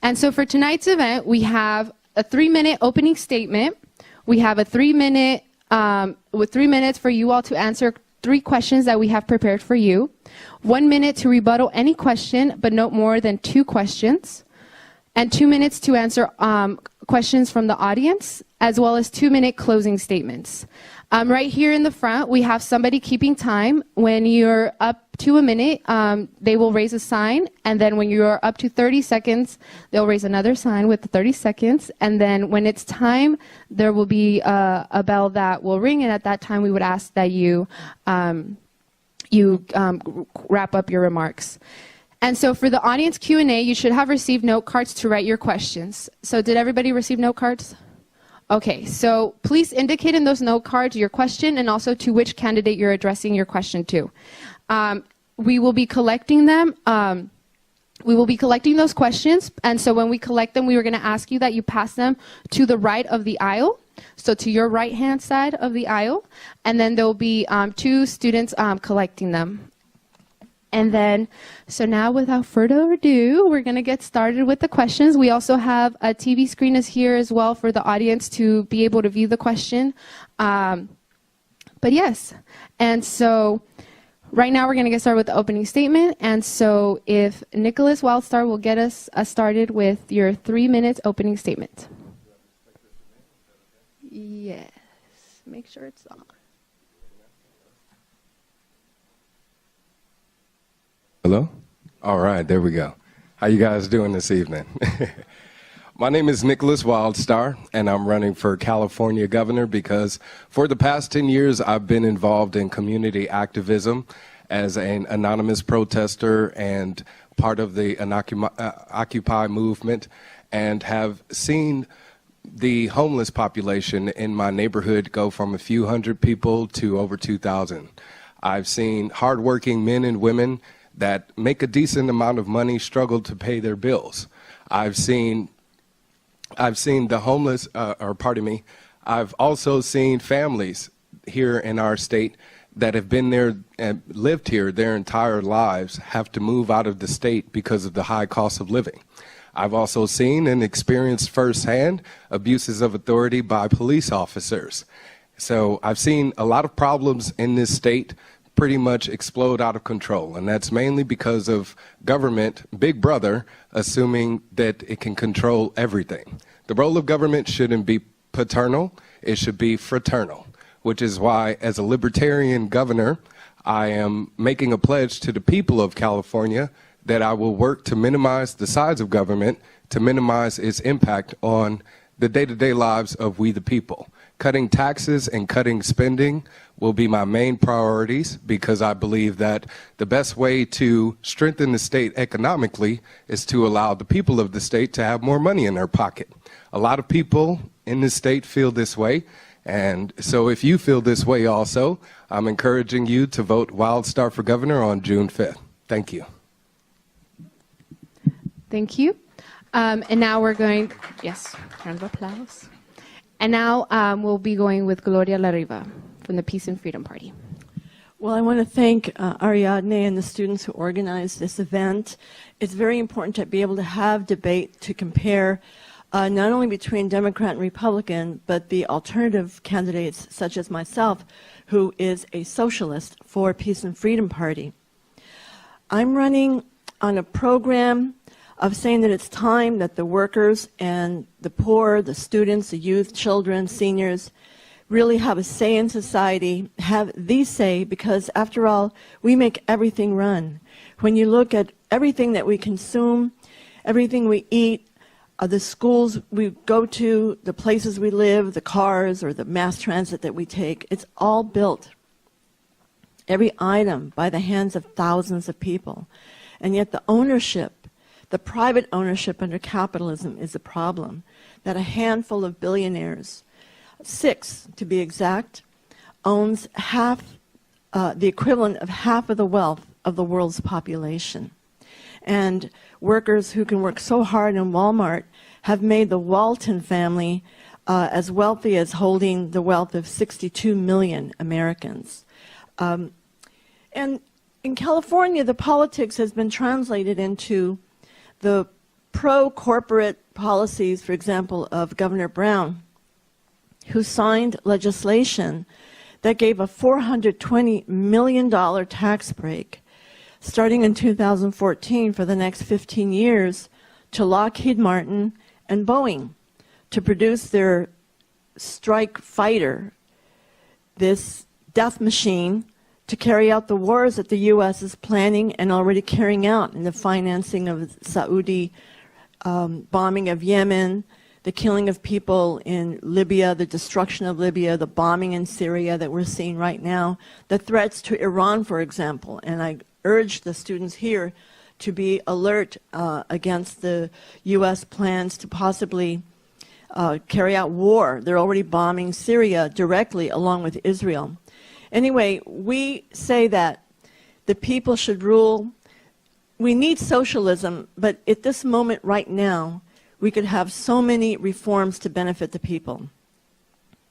And so for tonight's event, we have a 3-minute opening statement. We have a 3-minute, with 3 minutes for you all to answer 3 questions that we have prepared for you. 1 minute to rebuttal any question, but no more than 2 questions. And 2 minutes to answer questions from the audience, as well as 2-minute closing statements. Right here in the front, we have somebody keeping time. When you're up to a minute, they will raise a sign, and then when you're up to 30 seconds, they'll raise another sign with the 30 seconds, and then when it's time, there will be a bell that will ring, and at that time, we would ask that you wrap up your remarks. And so for the audience Q&A, you should have received note cards to write your questions. So did everybody receive note cards? Okay, so please indicate in those note cards your question and also to which candidate you're addressing your question to. We will be collecting them. We will be collecting those questions, and so when we collect them, we were going to ask you that you pass them to the right of the aisle, so to your right-hand side of the aisle, and then there will be 2 students collecting them. And then, so now without further ado, we're going to get started with the questions. We also have a TV screen is here as well for the audience to be able to view the question. But yes, and so right now we're going to get started with the opening statement. And so if Nicholas Wildstar will get us started with your 3 minutes opening statement. Yes, make sure it's on. Hello? All right, there we go. How you guys doing this evening? My name is Nicholas Wildstar, and I'm running for California governor because for the past 10 years, I've been involved in community activism as an anonymous protester and part of the Occupy movement, and have seen the homeless population in my neighborhood go from a few hundred people to over 2,000. I've seen hardworking men and women that make a decent amount of money struggle to pay their bills. I've seen the homeless, I've also seen families here in our state that have been there and lived here their entire lives have to move out of the state because of the high cost of living. I've also seen and experienced firsthand abuses of authority by police officers. So I've seen a lot of problems in this state pretty much explode out of control, and that's mainly because of government, Big Brother, assuming that it can control everything. The role of government shouldn't be paternal, it should be fraternal, which is why, as a libertarian governor, I am making a pledge to the people of California that I will work to minimize the size of government, to minimize its impact on the day-to-day lives of we the people. Cutting taxes and cutting spending will be my main priorities because I believe that the best way to strengthen the state economically is to allow the people of the state to have more money in their pocket. A lot of people in the state feel this way, and so if you feel this way also, I'm encouraging you to vote Wildstar for governor on June 5th. Thank you. Thank you. And now we're going, yes, round of applause. And now we'll be going with Gloria La Riva from the Peace and Freedom Party. Well, I want to thank Ariadne and the students who organized this event. It's very important to be able to have debate to compare not only between Democrat and Republican, but the alternative candidates such as myself, who is a socialist for Peace and Freedom Party. I'm running on a program of saying that it's time that the workers and the poor, the students, the youth, children, seniors, really have a say in society, have the say, because after all, we make everything run. When you look at everything that we consume, everything we eat, the schools we go to, the places we live, the cars or the mass transit that we take, it's all built, every item, by the hands of thousands of people. And yet the ownership, the private ownership under capitalism is a problem, that a handful of billionaires, 6 to be exact, owns half, the equivalent of half of the wealth of the world's population. And workers who can work so hard in Walmart have made the Walton family as wealthy as holding the wealth of 62 million Americans. And in California, the politics has been translated into the pro-corporate policies, for example, of Governor Brown, who signed legislation that gave a $420 million tax break starting in 2014 for the next 15 years to Lockheed Martin and Boeing to produce their strike fighter, this death machine, to carry out the wars that the U.S. is planning and already carrying out in the financing of Saudi bombing of Yemen, the killing of people in Libya, the destruction of Libya, the bombing in Syria that we're seeing right now, the threats to Iran, for example. And I urge the students here to be alert against the U.S. plans to possibly carry out war. They're already bombing Syria directly along with Israel. Anyway, we say that the people should rule. We need socialism, but at this moment right now, we could have so many reforms to benefit the people.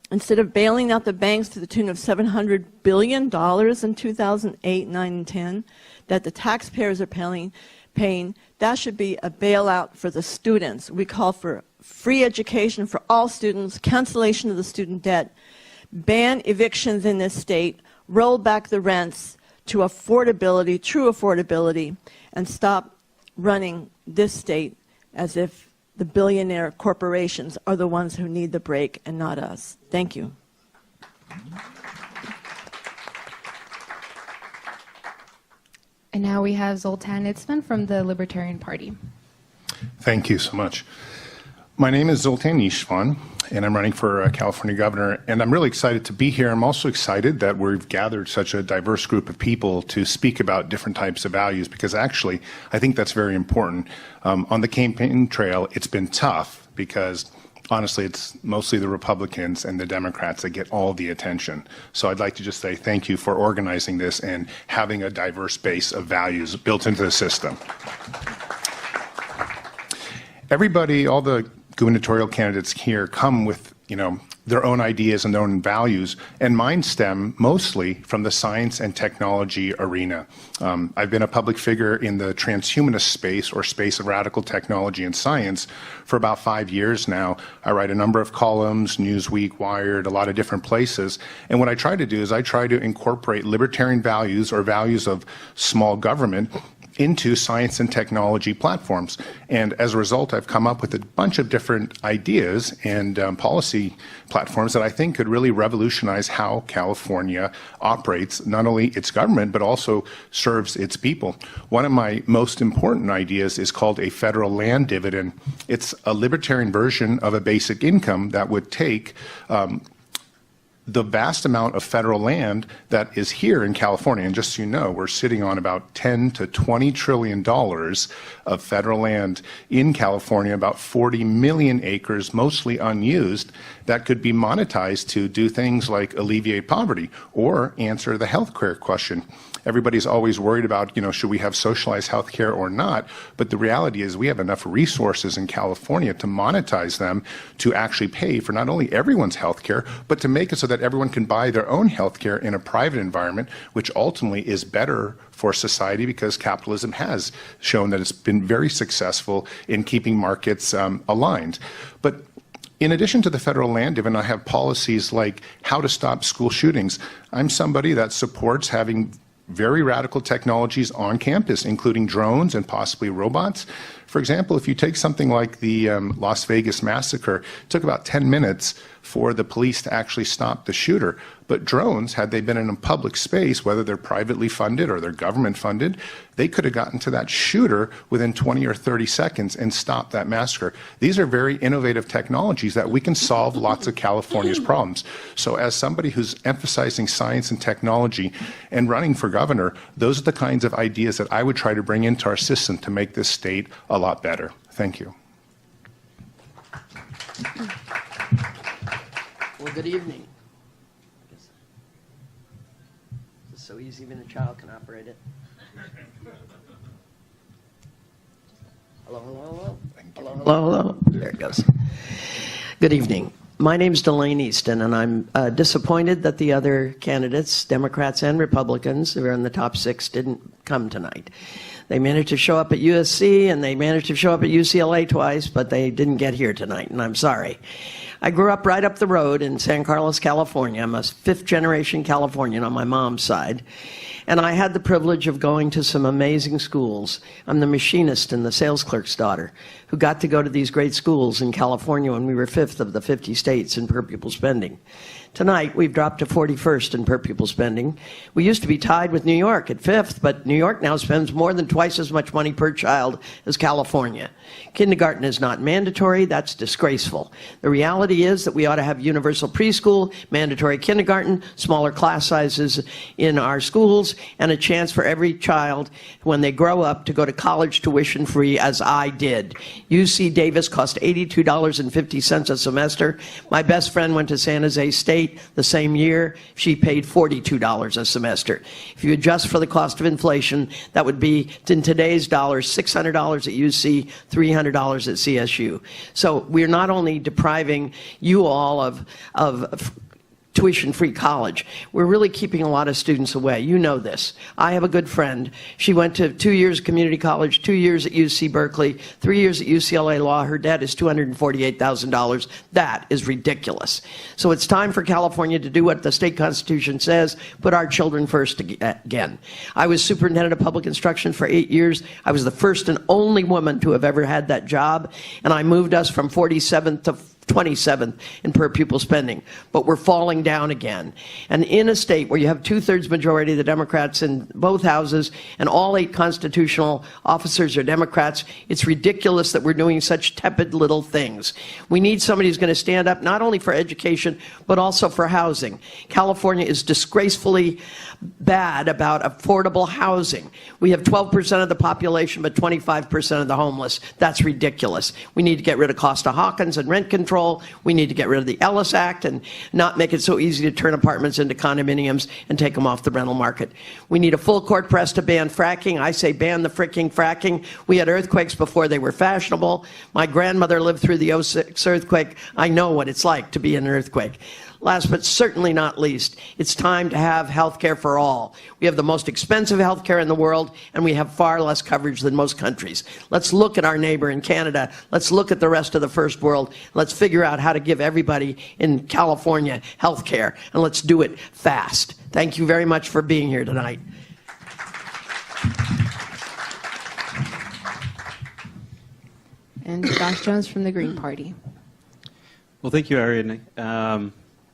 Instead of bailing out the banks to the tune of $700 billion in 2008, 9, and 10, that the taxpayers are paying, that should be a bailout for the students. We call for free education for all students, cancellation of the student debt, ban evictions in this state, roll back the rents to affordability, true affordability, and stop running this state as if the billionaire corporations are the ones who need the break and not us. Thank you. And now we have Zoltan Itzman from the Libertarian Party. Thank you so much. My name is Zoltan Istvan, and I'm running for California governor, and I'm really excited to be here. I'm also excited that we've gathered such a diverse group of people to speak about different types of values, because actually, I think that's very important. On the campaign trail, it's been tough because honestly, it's mostly the Republicans and the Democrats that get all the attention. So I'd like to just say thank you for organizing this and having a diverse base of values built into the system. Everybody, all the gubernatorial candidates here come with, their own ideas and their own values, and mine stem mostly from the science and technology arena. I've been a public figure in the transhumanist space, or space of radical technology and science, for about 5 years now. I write a number of columns, Newsweek, Wired, a lot of different places, and what I try to do is I try to incorporate libertarian values, or values of small government, into science and technology platforms. And as a result, I've come up with a bunch of different ideas and policy platforms that I think could really revolutionize how California operates, not only its government, but also serves its people. One of my most important ideas is called a federal land dividend. It's a libertarian version of a basic income that would take the vast amount of federal land that is here in California, and just so you know, we're sitting on about $10 to $20 trillion of federal land in California, about 40 million acres, mostly unused, that could be monetized to do things like alleviate poverty or answer the healthcare question. Everybody's always worried about, should we have socialized healthcare or not? But the reality is we have enough resources in California to monetize them to actually pay for not only everyone's healthcare, but to make it so that everyone can buy their own healthcare in a private environment, which ultimately is better for society because capitalism has shown that it's been very successful in keeping markets aligned. But in addition to the federal land dividend, I have policies like how to stop school shootings. I'm somebody that supports having very radical technologies on campus, including drones and possibly robots. For example, if you take something like the Las Vegas massacre, it took about 10 minutes for the police to actually stop the shooter. But drones, had they been in a public space, whether they're privately funded or they're government funded, they could have gotten to that shooter within 20 or 30 seconds and stopped that massacre. These are very innovative technologies that we can solve lots of California's problems. So as somebody who's emphasizing science and technology and running for governor, those are the kinds of ideas that I would try to bring into our system to make this state a lot better. Thank you. Well, good evening. It's so easy, even a child can operate it. Hello, hello, hello. Hello, hello, hello. There it goes. Good evening. My name's Delane Easton, and I'm disappointed that the other candidates, Democrats and Republicans, who are in the top 6, didn't come tonight. They managed to show up at USC, and they managed to show up at UCLA twice, but they didn't get here tonight, and I'm sorry. I grew up right up the road in San Carlos, California. I'm a fifth-generation Californian on my mom's side. And I had the privilege of going to some amazing schools. I'm the machinist and the sales clerk's daughter who got to go to these great schools in California when we were fifth of the 50 states in per pupil spending. Tonight, we've dropped to 41st in per pupil spending. We used to be tied with New York at fifth, but New York now spends more than twice as much money per child as California. Kindergarten is not mandatory. That's disgraceful. The reality is that we ought to have universal preschool, mandatory kindergarten, smaller class sizes in our schools, and a chance for every child, when they grow up, to go to college tuition free, as I did. UC Davis cost $82.50 a semester. My best friend went to San Jose State the same year. She paid $42 a semester. If you adjust for the cost of inflation, that would be, in today's dollars, $600 at UC, $300 at CSU. So we're not only depriving you all of tuition-free college, we're really keeping a lot of students away. You know this. I have a good friend. She went to 2 years of community college, 2 years at UC Berkeley, 3 years at UCLA Law. Her debt is $248,000. That is ridiculous. So it's time for California to do what the state constitution says, put our children first again. I was superintendent of public instruction for 8 years. I was the first and only woman to have ever had that job, and I moved us from 47th to 27th in per pupil spending, but we're falling down again. And in a state where you have 2/3 majority of the Democrats in both houses and all 8 constitutional officers are Democrats, it's ridiculous that we're doing such tepid little things. We need somebody who's going to stand up not only for education, but also for housing. California is disgracefully bad about affordable housing. We have 12% of the population, but 25% of the homeless. That's ridiculous. We need to get rid of Costa-Hawkins and rent control. We need to get rid of the Ellis Act and not make it so easy to turn apartments into condominiums and take them off the rental market. We need a full court press to ban fracking. I say ban the fricking fracking. We had earthquakes before they were fashionable. My grandmother lived through the '06 earthquake. I know what it's like to be in an earthquake. Last but certainly not least, it's time to have health care for all. We have the most expensive health care in the world, and we have far less coverage than most countries. Let's look at our neighbor in Canada. Let's look at the rest of the first world. Let's figure out how to give everybody in California health care, and let's do it fast. Thank you very much for being here tonight. And Josh Jones from the Green Party. Well, thank you, Ariadne.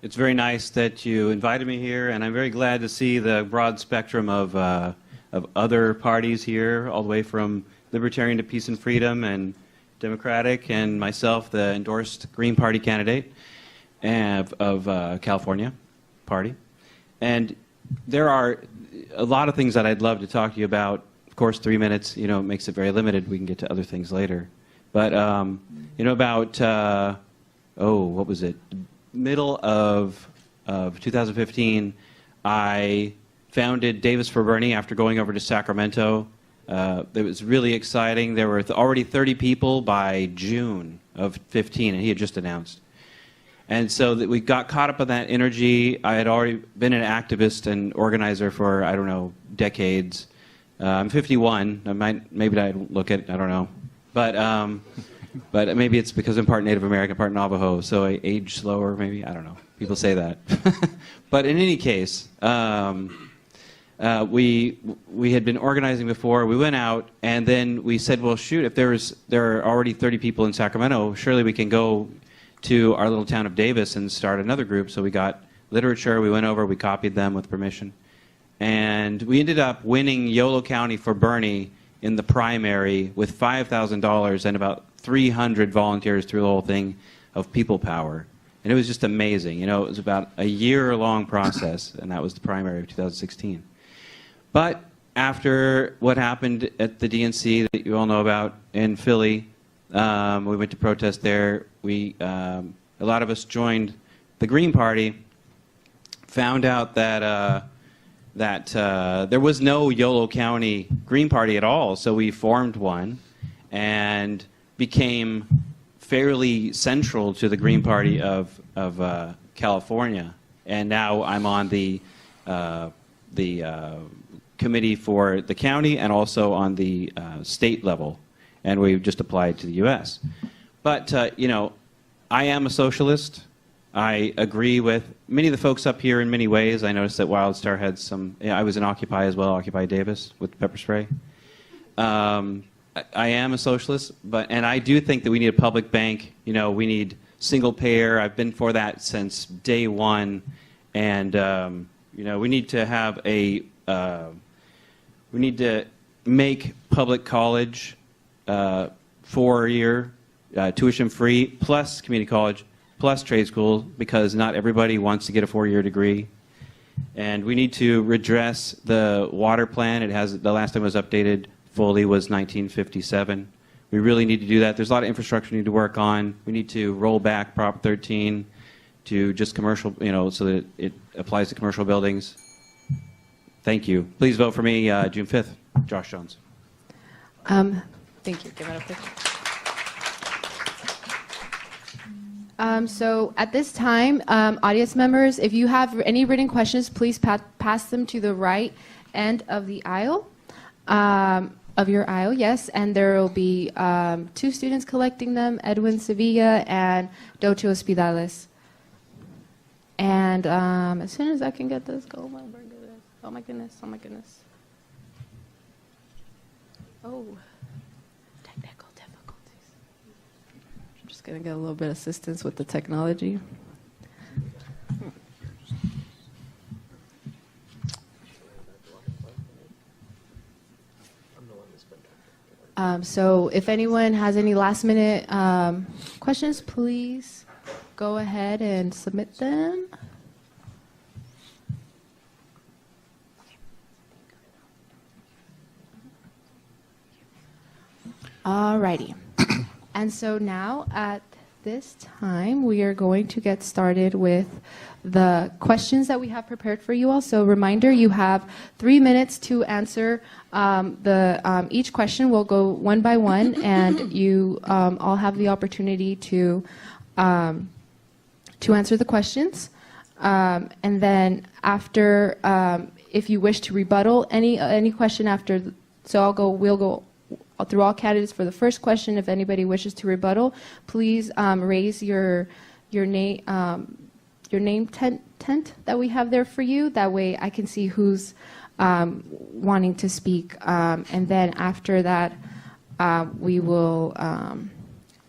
It's very nice that you invited me here, and I'm very glad to see the broad spectrum of other parties here, all the way from Libertarian to Peace and Freedom and Democratic, and myself, the endorsed Green Party candidate of California Party. And there are a lot of things that I'd love to talk to you about. Of course, 3 minutes, makes it very limited. We can get to other things later. But, about, what was it? Middle of 2015, I founded Davis for Bernie after going over to Sacramento. It was really exciting. There were already 30 people by June of 15, and he had just announced. And so we got caught up in that energy. I had already been an activist and organizer for, decades. I'm 51. Maybe I don't look it. I don't know. But maybe it's because I'm part Native American, part Navajo, so I age slower, maybe. I don't know. People say that. But in any case, we had been organizing before. We went out, and then we said, well, shoot, if there are already 30 people in Sacramento, surely we can go to our little town of Davis and start another group. So we got literature. We went over. We copied them with permission. And we ended up winning Yolo County for Bernie in the primary with $5,000 and about 300 volunteers through the whole thing of people power. And it was just amazing. It was about a year-long process, and that was the primary of 2016. But after what happened at the DNC that you all know about in Philly, we went to protest there. A lot of us joined the Green Party, found out that there was no Yolo County Green Party at all, so we formed one and became fairly central to the Green Party of California. And now I'm on the committee for the county and also on the state level, and we've just applied to the U.S. But, you know, I am a socialist. I agree with many of the folks up here in many ways. I noticed that WildStar had some, I was in Occupy as well, Occupy Davis with pepper spray. I am a socialist, and I do think that we need a public bank. You know, we need single payer. I've been for that since day one. And, you know, we need to have we need to make public college 4-year tuition free, plus community college, plus trade school, because not everybody wants to get a 4-year degree. And we need to redress the water plan. It has, the last time it was updated fully was 1957. We really need to do that. There's a lot of infrastructure we need to work on. We need to roll back Prop 13 to just commercial, you know, so that it applies to commercial buildings. Thank you. Please vote for me June 5th. Josh Jones. Thank you. Give it up. So at this time, audience members, if you have any written questions, please pass them to the right end of the aisle. Of your aisle, yes, and there will be 2 students collecting them, Edwin Sevilla and Docho Espidales. And as soon as I can get this going, oh my goodness, oh my goodness. Oh, technical difficulties. I'm just going to get a little bit of assistance with the technology. So if anyone has any last minute questions, please go ahead and submit them. Alrighty. And so now at this time, we are going to get started with the questions that we have prepared for you all. So reminder, you have 3 minutes to answer each question. Will go one by one, and you all have the opportunity to answer the questions. And then after, if you wish to rebuttal any question after, so we'll go through all candidates for the first question. If anybody wishes to rebuttal, please raise your name tent that we have there for you. That way I can see who's wanting to speak. And then after that, we will,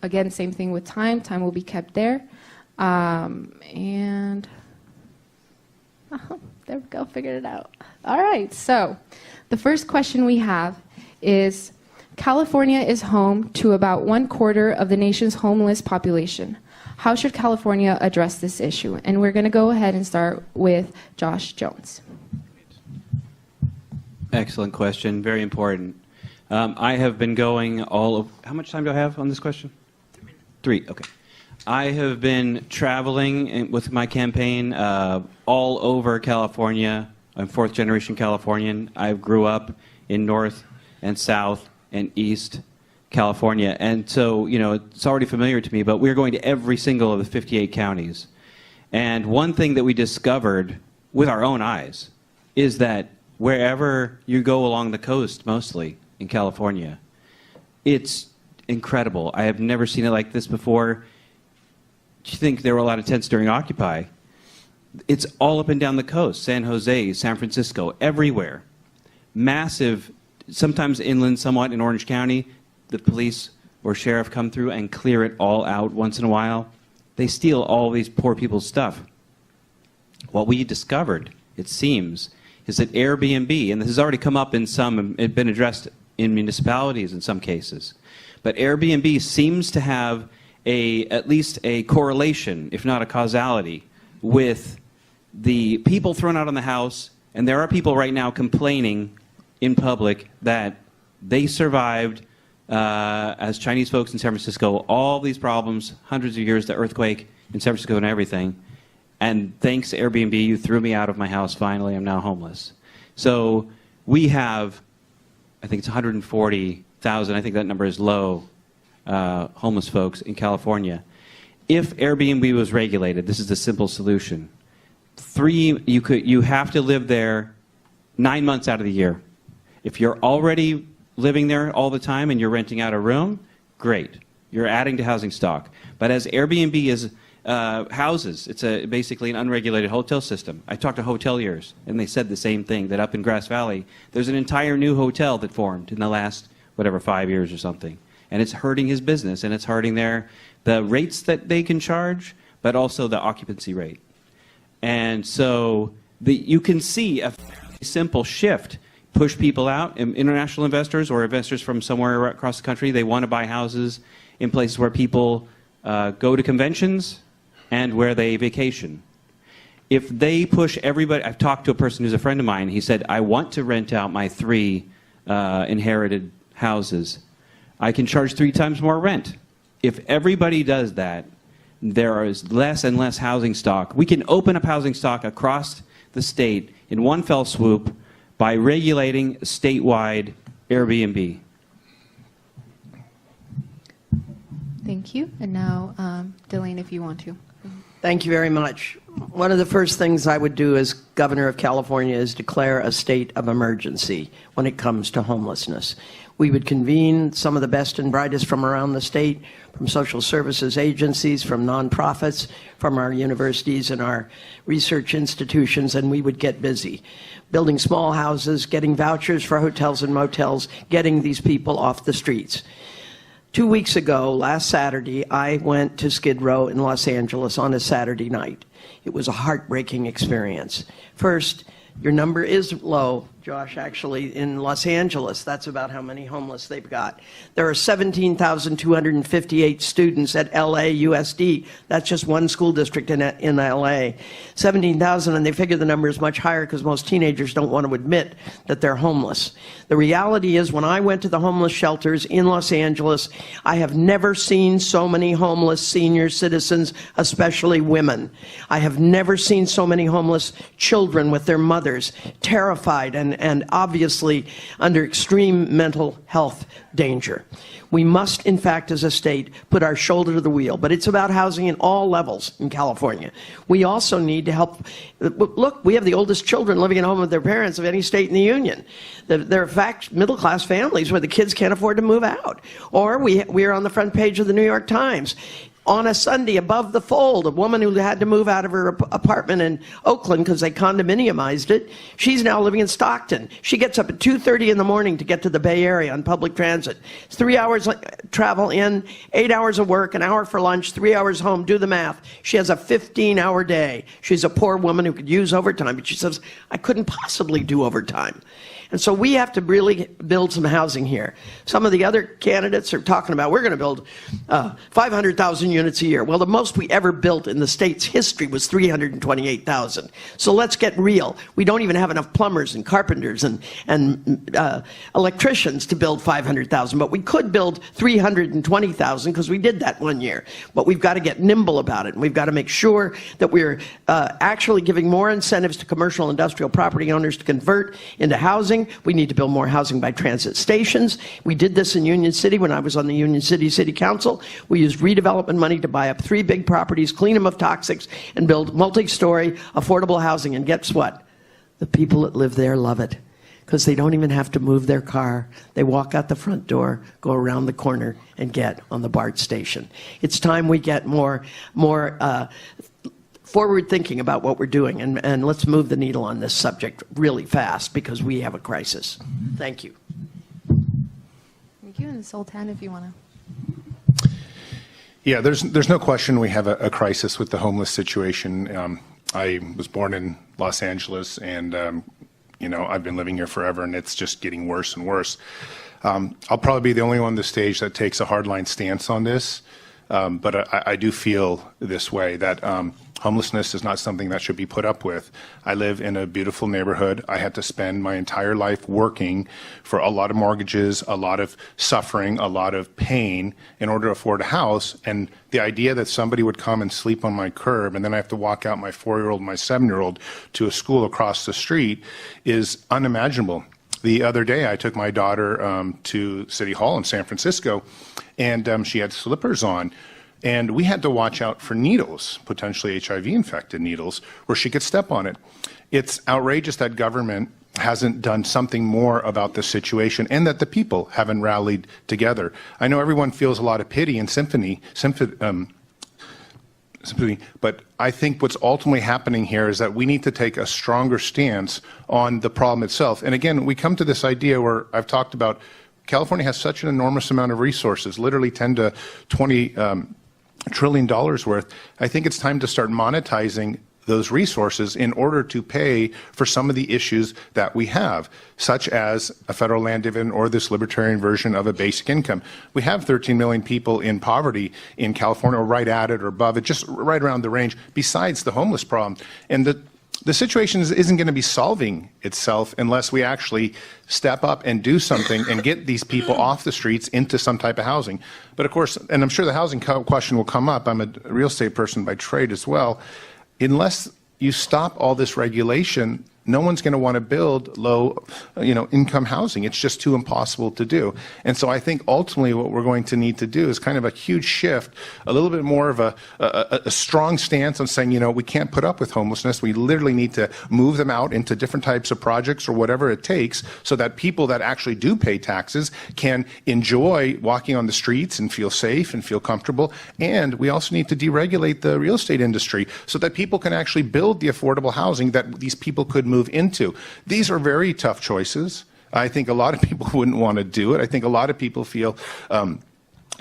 again, same thing with time. Time will be kept there. And there we go, figured it out. All right, so the first question we have is, California is home to about 1/4 of the nation's homeless population. How should California address this issue? And we're going to go ahead and start with Josh Jones. Excellent question. Very important. I have been going how much time do I have on this question? 3 minutes. 3, okay. I have been traveling with my campaign all over California. I'm 4th generation Californian. I grew up in North and South and East California. And so, you know, it's already familiar to me, but we're going to every single of the 58 counties. And one thing that we discovered with our own eyes is that wherever you go along the coast, mostly in California, it's incredible. I have never seen it like this before. Do you think there were a lot of tents during Occupy? It's all up and down the coast, San Jose, San Francisco, everywhere. Massive, sometimes inland, somewhat in Orange County. The police or sheriff come through and clear it all out once in a while. They steal all these poor people's stuff. What we discovered, it seems, is that Airbnb, and this has already come up in some, it's been addressed in municipalities in some cases, but Airbnb seems to have at least a correlation, if not a causality, with the people thrown out on the house. And there are people right now complaining in public that they survived as Chinese folks in San Francisco, all these problems, hundreds of years, the earthquake in San Francisco and everything. And thanks to Airbnb, you threw me out of my house. Finally, I'm now homeless. So we have, I think it's 140,000, I think that number is low, homeless folks in California. If Airbnb was regulated, this is the simple solution. You have to live there 9 months out of the year. If you're already living there all the time and you're renting out a room, great. You're adding to housing stock. But as Airbnb is houses, it's basically an unregulated hotel system. I talked to hoteliers, and they said the same thing, that up in Grass Valley, there's an entire new hotel that formed in the last, 5 years or something. And it's hurting his business, and it's hurting the rates that they can charge, but also the occupancy rate. And so you can see a fairly simple shift. Push people out, international investors or investors from somewhere across the country, they want to buy houses in places where people go to conventions and where they vacation. If they push everybody, I've talked to a person who's a friend of mine, he said, I want to rent out my 3 inherited houses. I can charge 3 times more rent. If everybody does that, there is less and less housing stock. We can open up housing stock across the state in one fell swoop by regulating statewide Airbnb. Thank you. And now, Delane, if you want to. Thank you very much. One of the first things I would do as governor of California is declare a state of emergency when it comes to homelessness. We would convene some of the best and brightest from around the state, from social services agencies, from nonprofits, from our universities and our research institutions, and we would get busy. Building small houses, getting vouchers for hotels and motels, getting these people off the streets. 2 weeks ago, last Saturday, I went to Skid Row in Los Angeles on a Saturday night. It was a heartbreaking experience. First, your number is low, Josh, actually, in Los Angeles. That's about how many homeless they've got. There are 17,258 students at LA USD. That's just one school district in LA. 17,000, and they figure the number is much higher because most teenagers don't want to admit that they're homeless. The reality is, when I went to the homeless shelters in Los Angeles, I have never seen so many homeless senior citizens, especially women. I have never seen so many homeless children with their mothers, terrified and obviously under extreme mental health danger. We must, in fact, as a state, put our shoulder to the wheel. But it's about housing in all levels in California. We also need to help. Look, we have the oldest children living at home with their parents of any state in the union. There are, in fact, middle-class families where the kids can't afford to move out. Or we are on the front page of the New York Times. On a Sunday, above the fold, a woman who had to move out of her apartment in Oakland because they condominiumized it, she's now living in Stockton. She gets up at 2:30 in the morning to get to the Bay Area on public transit. It's 3 hours travel in, 8 hours of work, an hour for lunch, 3 hours home. Do the math. She has a 15-hour day. She's a poor woman who could use overtime, but she says, I couldn't possibly do overtime. And so we have to really build some housing here. Some of the other candidates are talking about, we're going to build 500,000 units a year. Well, the most we ever built in the state's history was 328,000. So let's get real. We don't even have enough plumbers and carpenters and electricians to build 500,000, but we could build 320,000 because we did that one year. But we've got to get nimble about it, and we've got to make sure that we're actually giving more incentives to commercial industrial property owners to convert into housing. We need to build more housing by transit stations. We did this in Union City when I was on the Union City City Council. We used redevelopment money to buy up 3 big properties, clean them of toxics, and build multi-story affordable housing. And guess what? The people that live there love it because they don't even have to move their car. They walk out the front door, go around the corner, and get on the BART station. It's time we get more forward thinking about what we're doing, and let's move the needle on this subject really fast because we have a crisis. Thank you. Thank you. And Sultan, if you want to. Yeah, there's no question we have a crisis with the homeless situation. I was born in Los Angeles, and I've been living here forever, and it's just getting worse and worse. I'll probably be the only one on the stage that takes a hardline stance on this, but I do feel this way, that homelessness is not something that should be put up with. I live in a beautiful neighborhood. I had to spend my entire life working for a lot of mortgages, a lot of suffering, a lot of pain in order to afford a house. And the idea that somebody would come and sleep on my curb and then I have to walk out my 4-year-old, my 7-year-old to a school across the street is unimaginable. The other day, I took my daughter to City Hall in San Francisco, and she had slippers on. And we had to watch out for needles, potentially HIV-infected needles, where she could step on it. It's outrageous that government hasn't done something more about the situation, and that the people haven't rallied together. I know everyone feels a lot of pity and sympathy, but I think what's ultimately happening here is that we need to take a stronger stance on the problem itself. And again, we come to this idea where I've talked about California has such an enormous amount of resources, literally 10 to 20 trillion dollars worth. I think it's time to start monetizing those resources in order to pay for some of the issues that we have, such as a federal land dividend or this libertarian version of a basic income. We have 13 million people in poverty in California, or right at it or above it, just right around the range, besides the homeless problem. And the situation isn't going to be solving itself unless we actually step up and do something and get these people off the streets into some type of housing. But of course, and I'm sure the housing question will come up, I'm a real estate person by trade as well, unless you stop all this regulation, no one's going to want to build low, income housing. It's just too impossible to do. And so I think ultimately what we're going to need to do is kind of a huge shift, a little bit more of a strong stance on saying, we can't put up with homelessness. We literally need to move them out into different types of projects or whatever it takes so that people that actually do pay taxes can enjoy walking on the streets and feel safe and feel comfortable. And we also need to deregulate the real estate industry so that people can actually build the affordable housing that these people could move into. These are very tough choices. I think a lot of people wouldn't want to do it. I think a lot of people feel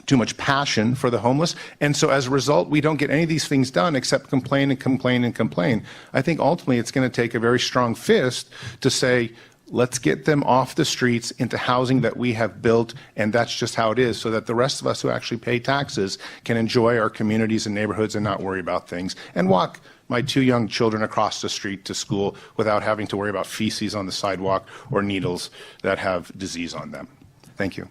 too much passion for the homeless. And so as a result, we don't get any of these things done except complain and complain and complain. I think ultimately it's going to take a very strong fist to say, let's get them off the streets into housing that we have built, and that's just how it is, so that the rest of us who actually pay taxes can enjoy our communities and neighborhoods and not worry about things, and walk my 2 young children across the street to school without having to worry about feces on the sidewalk or needles that have disease on them. Thank you.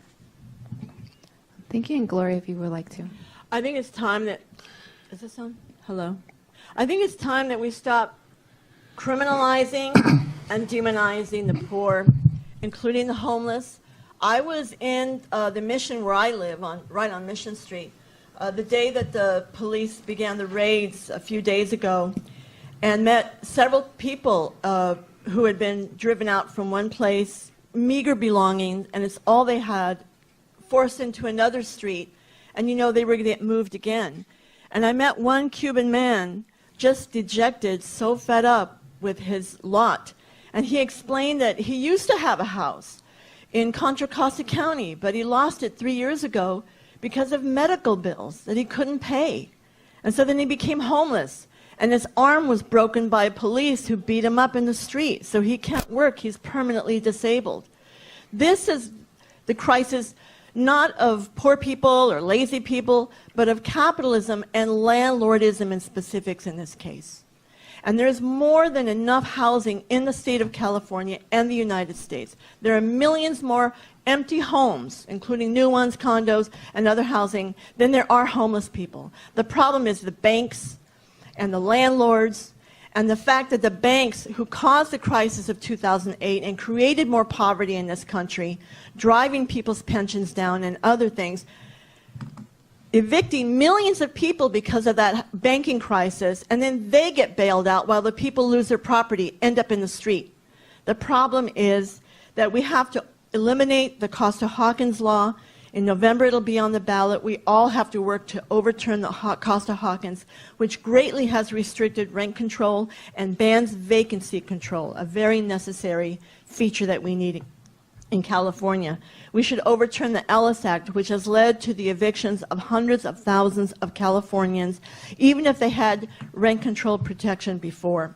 Thank you, and Gloria, if you would like to. I think it's time that, is this on? Hello? I think it's time that we stop criminalizing and demonizing the poor, including the homeless. I was in the Mission where I live, right on Mission Street, the day that the police began the raids a few days ago, and met several people who had been driven out from one place, meager belongings, and it's all they had, forced into another street, and they were going to get moved again. And I met one Cuban man, just dejected, so fed up with his lot. And he explained that he used to have a house in Contra Costa County, but he lost it 3 years ago because of medical bills that he couldn't pay. And so then he became homeless. And his arm was broken by police who beat him up in the street. So he can't work. He's permanently disabled. This is the crisis not of poor people or lazy people, but of capitalism and landlordism in specifics in this case. And there's more than enough housing in the state of California and the United States. There are millions more empty homes, including new ones, condos, and other housing, than there are homeless people. The problem is the banks and the landlords, and the fact that the banks who caused the crisis of 2008 and created more poverty in this country, driving people's pensions down and other things, evicting millions of people because of that banking crisis, and then they get bailed out while the people lose their property, end up in the street. The problem is that we have to eliminate the Costa-Hawkins law. In November, it'll be on the ballot. We all have to work to overturn the Costa-Hawkins, which greatly has restricted rent control and bans vacancy control, a very necessary feature that we need in California. We should overturn the Ellis Act, which has led to the evictions of hundreds of thousands of Californians, even if they had rent control protection before.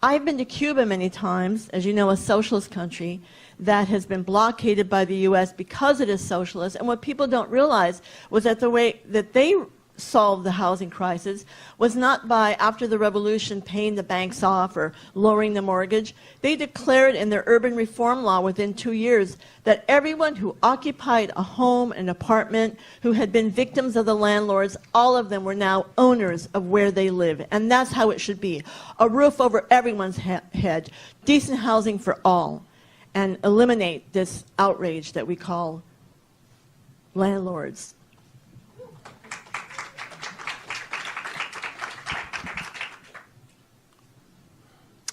I've been to Cuba many times, as you know, a socialist country that has been blockaded by the U.S. because it is socialist. And what people don't realize was that the way that they solved the housing crisis was not by, after the revolution, paying the banks off or lowering the mortgage. They declared in their urban reform law within 2 years that everyone who occupied a home, an apartment, who had been victims of the landlords, all of them were now owners of where they live. And that's how it should be. A roof over everyone's head, decent housing for all, and eliminate this outrage that we call landlords.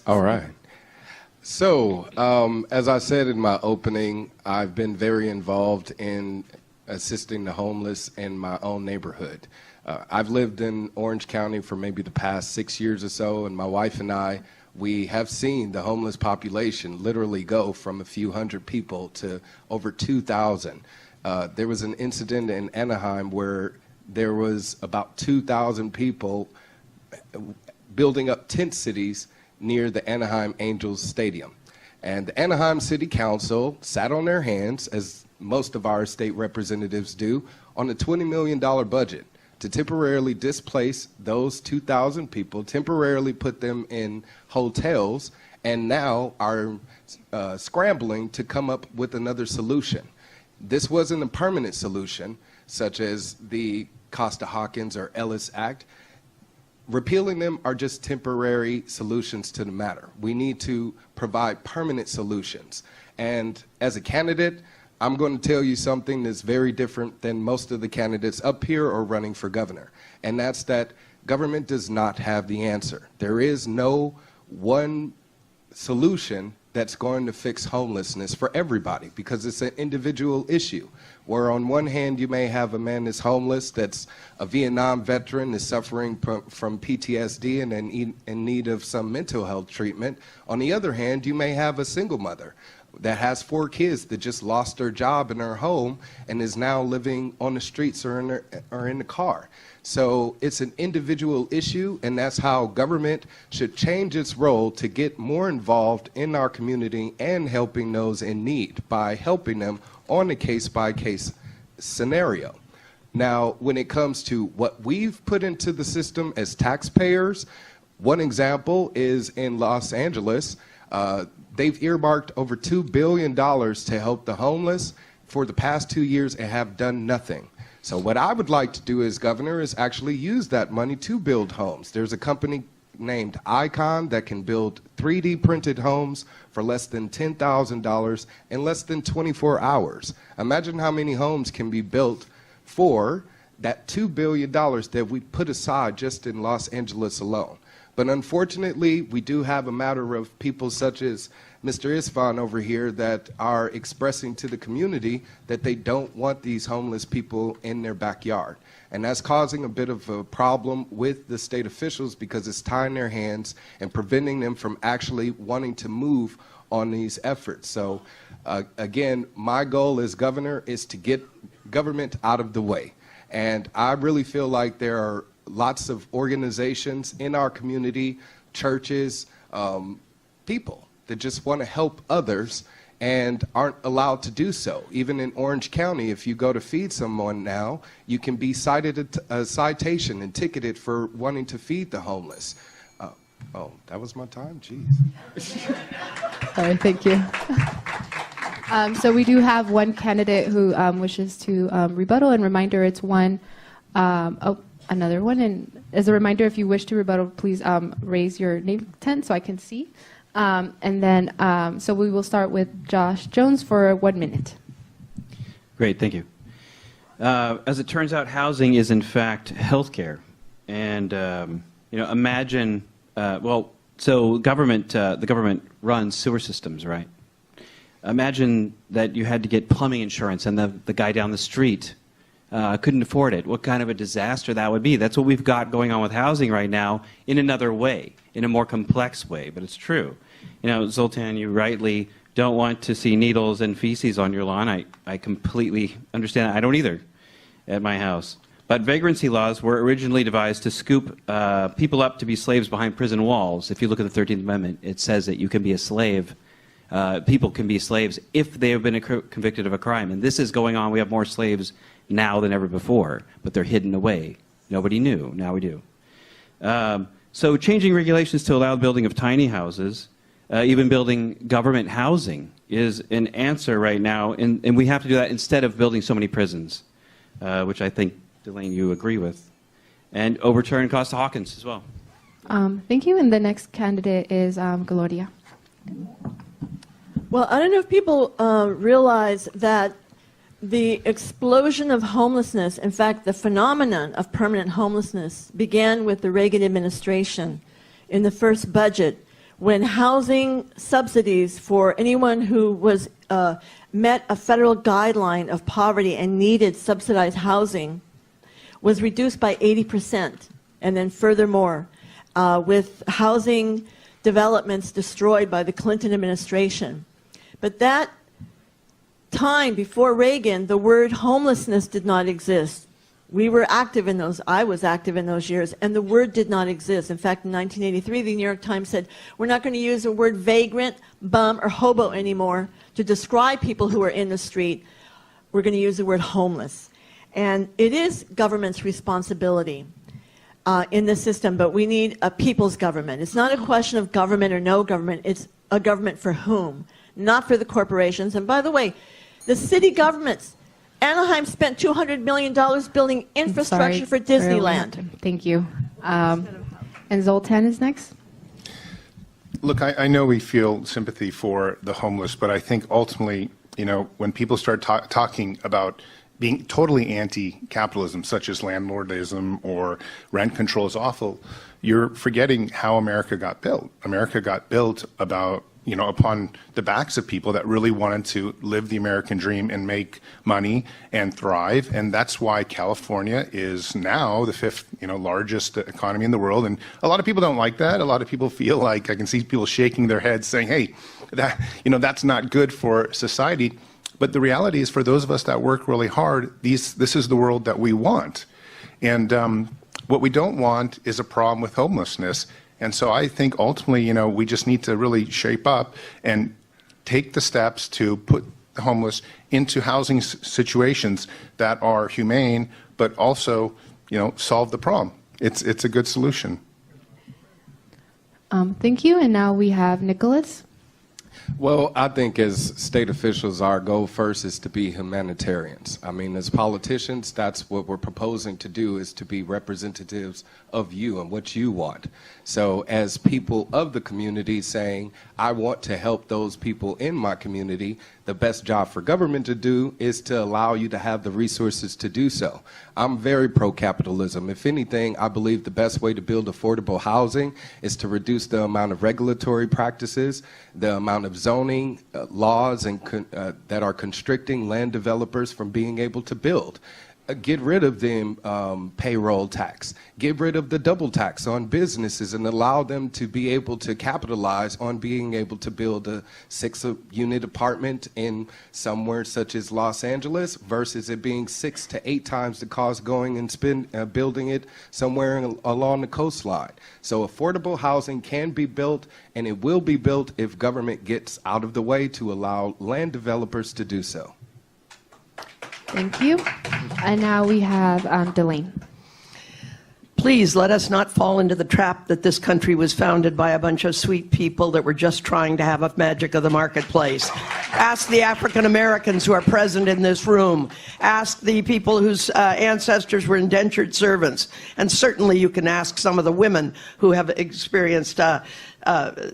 All right. As I said in my opening, I've been very involved in assisting the homeless in my own neighborhood. I've lived in Orange County for maybe the past 6 years or so, and my wife and I, we have seen the homeless population literally go from a few hundred people to over 2,000. There was an incident in Anaheim where there was about 2,000 people building up tent cities near the Anaheim Angels Stadium. And the Anaheim City Council sat on their hands, as most of our state representatives do, on a $20 million budget to temporarily displace those 2,000 people, temporarily put them in hotels, and now are scrambling to come up with another solution. This wasn't a permanent solution, such as the Costa-Hawkins or Ellis Act. Repealing them are just temporary solutions to the matter. We need to provide permanent solutions. And as a candidate, I'm going to tell you something that's very different than most of the candidates up here or running for governor. And that's that government does not have the answer. There is no one solution that's going to fix homelessness for everybody, because it's an individual issue. Where on one hand you may have a man that's homeless, that's a Vietnam veteran, is suffering from PTSD and in need of some mental health treatment. On the other hand, you may have a single mother that has 4 kids that just lost their job in her home and is now living on the streets or in the car. So it's an individual issue, and that's how government should change its role to get more involved in our community and helping those in need by helping them on a case-by-case scenario. Now, when it comes to what we've put into the system as taxpayers, one example is in Los Angeles. They've earmarked over $2 billion to help the homeless for the past 2 years and have done nothing. So what I would like to do as governor is actually use that money to build homes. There's a company named Icon that can build 3D printed homes for less than $10,000 in less than 24 hours. Imagine how many homes can be built for that $2 billion that we put aside just in Los Angeles alone. But unfortunately, we do have a matter of people such as Mr. Isfan over here that are expressing to the community that they don't want these homeless people in their backyard. And that's causing a bit of a problem with the state officials because it's tying their hands and preventing them from actually wanting to move on these efforts. So again, my goal as governor is to get government out of the way. And I really feel like there are lots of organizations in our community, churches, people that just want to help others and aren't allowed to do so. Even in Orange County, if you go to feed someone now, you can be cited a citation and ticketed for wanting to feed the homeless. Oh, that was my time? Jeez. Sorry, thank you. So we do have one candidate who wishes to rebuttal, and reminder, it's one, another one. And as a reminder, if you wish to rebuttal, please raise your name tent so I can see. And then, so we will start with Josh Jones for 1 minute. Great, thank you. As it turns out, housing is in fact healthcare. And, imagine, so the government runs sewer systems, right? Imagine that you had to get plumbing insurance and the guy down the street couldn't afford it. What kind of a disaster that would be. That's what we've got going on with housing right now in another way, in a more complex way, but it's true. Zoltan, you rightly don't want to see needles and feces on your lawn. I completely understand that. I don't either at my house. But vagrancy laws were originally devised to scoop people up to be slaves behind prison walls. If you look at the 13th Amendment, it says that you can be a slave. People can be slaves if they have been convicted of a crime. And this is going on. We have more slaves now than ever before, but they're hidden away. Nobody knew. Now we do. So changing regulations to allow the building of tiny houses, even building government housing, is an answer right now. And we have to do that instead of building so many prisons, which I think, Delane, you agree with. And overturn Costa-Hawkins as well. Thank you. And the next candidate is Gloria. Well, I don't know if people realize that the explosion of homelessness, in fact, the phenomenon of permanent homelessness, began with the Reagan administration in the first budget, when housing subsidies for anyone who was met a federal guideline of poverty and needed subsidized housing was reduced by 80%, and then furthermore, with housing developments destroyed by the Clinton administration. But that time before Reagan, the word homelessness did not exist. We were active in those, I was active in those years, and the word did not exist. In fact, in 1983, the New York Times said, we're not going to use the word vagrant, bum, or hobo anymore to describe people who are in the street. We're going to use the word homeless. And it is government's responsibility in the system, but we need a people's government. It's not a question of government or no government. It's a government for whom? Not for the corporations. And by the way, the city governments, Anaheim spent $200 million building infrastructure for Disneyland. Thank you. And Zoltan is next. Look, I know we feel sympathy for the homeless, but I think ultimately, you know, when people start talking about being totally anti-capitalism, such as landlordism or rent control is awful, you're forgetting how America got built. America got built about, you know, upon the backs of people that really wanted to live the American dream and make money and thrive. And that's why California is now the 5th, you know, largest economy in the world. And a lot of people don't like that. A lot of people feel like, I can see people shaking their heads saying, hey, that, you know, that's not good for society. But the reality is, for those of us that work really hard, this is the world that we want. And what we don't want is a problem with homelessness. And so I think ultimately, you know, we just need to really shape up and take the steps to put the homeless into housing situations that are humane, but also, you know, solve the problem. It's a good solution. Thank you. And now we have Nicholas. Well, I think as state officials, our goal first is to be humanitarians. I mean, as politicians, that's what we're proposing to do, is to be representatives of you and what you want. So as people of the community saying, I want to help those people in my community, the best job for government to do is to allow you to have the resources to do so. I'm very pro-capitalism. If anything, I believe the best way to build affordable housing is to reduce the amount of regulatory practices, the amount of zoning laws and that are constricting land developers from being able to build. Get rid of the payroll tax. Get rid of the double tax on businesses and allow them to be able to capitalize on being able to build a 6-unit apartment in somewhere such as Los Angeles versus it being 6 to 8 times the cost going and building it somewhere along the coastline. So affordable housing can be built, and it will be built if government gets out of the way to allow land developers to do so. Thank you. And now we have Delane. Please let us not fall into the trap that this country was founded by a bunch of sweet people that were just trying to have a magic of the marketplace. Ask the African Americans who are present in this room. Ask the people whose ancestors were indentured servants. And certainly you can ask some of the women who have experienced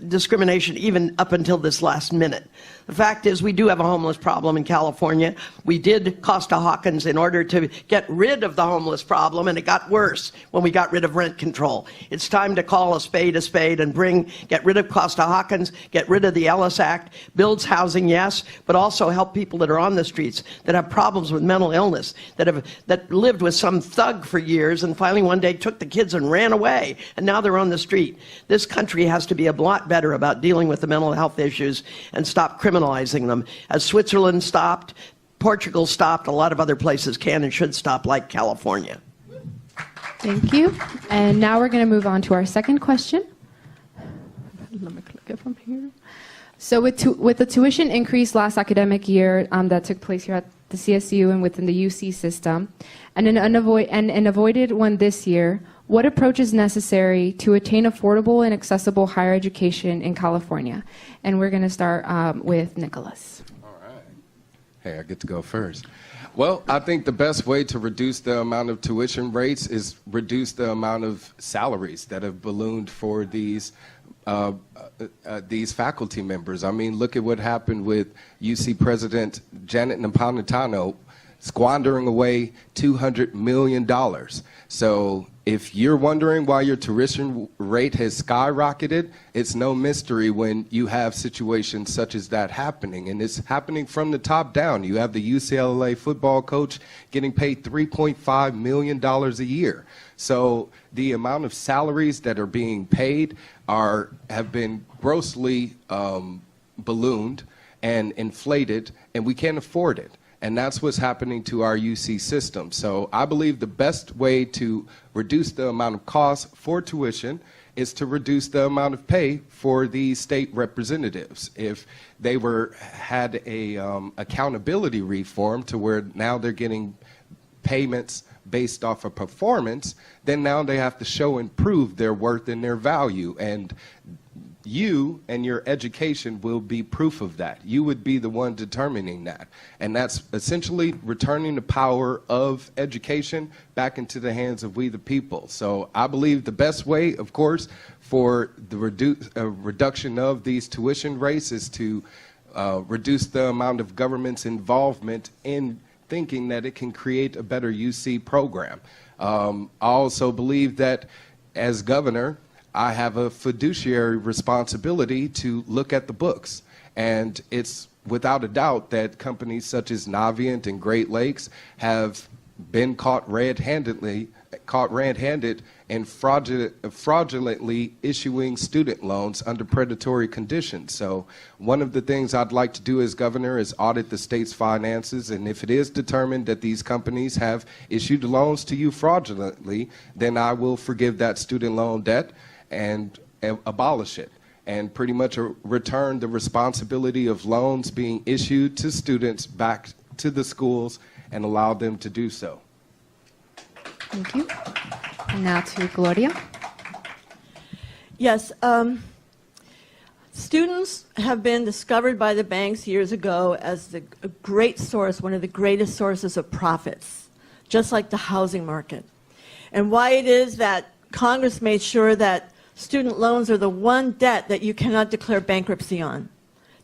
discrimination even up until this last minute. The fact is, we do have a homeless problem in California. We did Costa-Hawkins in order to get rid of the homeless problem, and it got worse when we got rid of rent control. It's time to call a spade and get rid of Costa-Hawkins, get rid of the Ellis Act, builds housing, yes, but also help people that are on the streets, that have problems with mental illness, that lived with some thug for years and finally one day took the kids and ran away, and now they're on the street. This country has to be a lot better about dealing with the mental health issues and stop criminalizing them. As Switzerland stopped, Portugal stopped, a lot of other places can and should stop, like California. Thank you. And now we're going to move on to our second question. Let me click it from here. So with the tuition increase last academic year that took place here at the CSU and within the UC system, and an avoided one this year, what approach is necessary to attain affordable and accessible higher education in California? And we're going to start with Nicholas. All right. Hey, I get to go first. Well, I think the best way to reduce the amount of tuition rates is reduce the amount of salaries that have ballooned for these faculty members. I mean, look at what happened with UC President Janet Napolitano squandering away $200 million. So if you're wondering why your tuition rate has skyrocketed, it's no mystery when you have situations such as that happening. And it's happening from the top down. You have the UCLA football coach getting paid $3.5 million a year. So the amount of salaries that are being paid have been grossly ballooned and inflated, and we can't afford it. And that's what's happening to our UC system. So I believe the best way to reduce the amount of cost for tuition is to reduce the amount of pay for the state representatives. If they had a accountability reform to where now they're getting payments based off of performance, then now they have to show and prove their worth and their value. And you and your education will be proof of that. You would be the one determining that. And that's essentially returning the power of education back into the hands of we the people. So I believe the best way, of course, for the reduction of these tuition rates is to reduce the amount of government's involvement in thinking that it can create a better UC program. I also believe that as governor, I have a fiduciary responsibility to look at the books. And it's without a doubt that companies such as Navient and Great Lakes have been caught red-handed and fraudulently issuing student loans under predatory conditions. So one of the things I'd like to do as governor is audit the state's finances, and if it is determined that these companies have issued loans to you fraudulently, then I will forgive that student loan debt and abolish it, and pretty much return the responsibility of loans being issued to students back to the schools and allow them to do so. Thank you. And now to Gloria. Yes, students have been discovered by the banks years ago as a great source, one of the greatest sources of profits, just like the housing market. And why it is that Congress made sure that student loans are the one debt that you cannot declare bankruptcy on,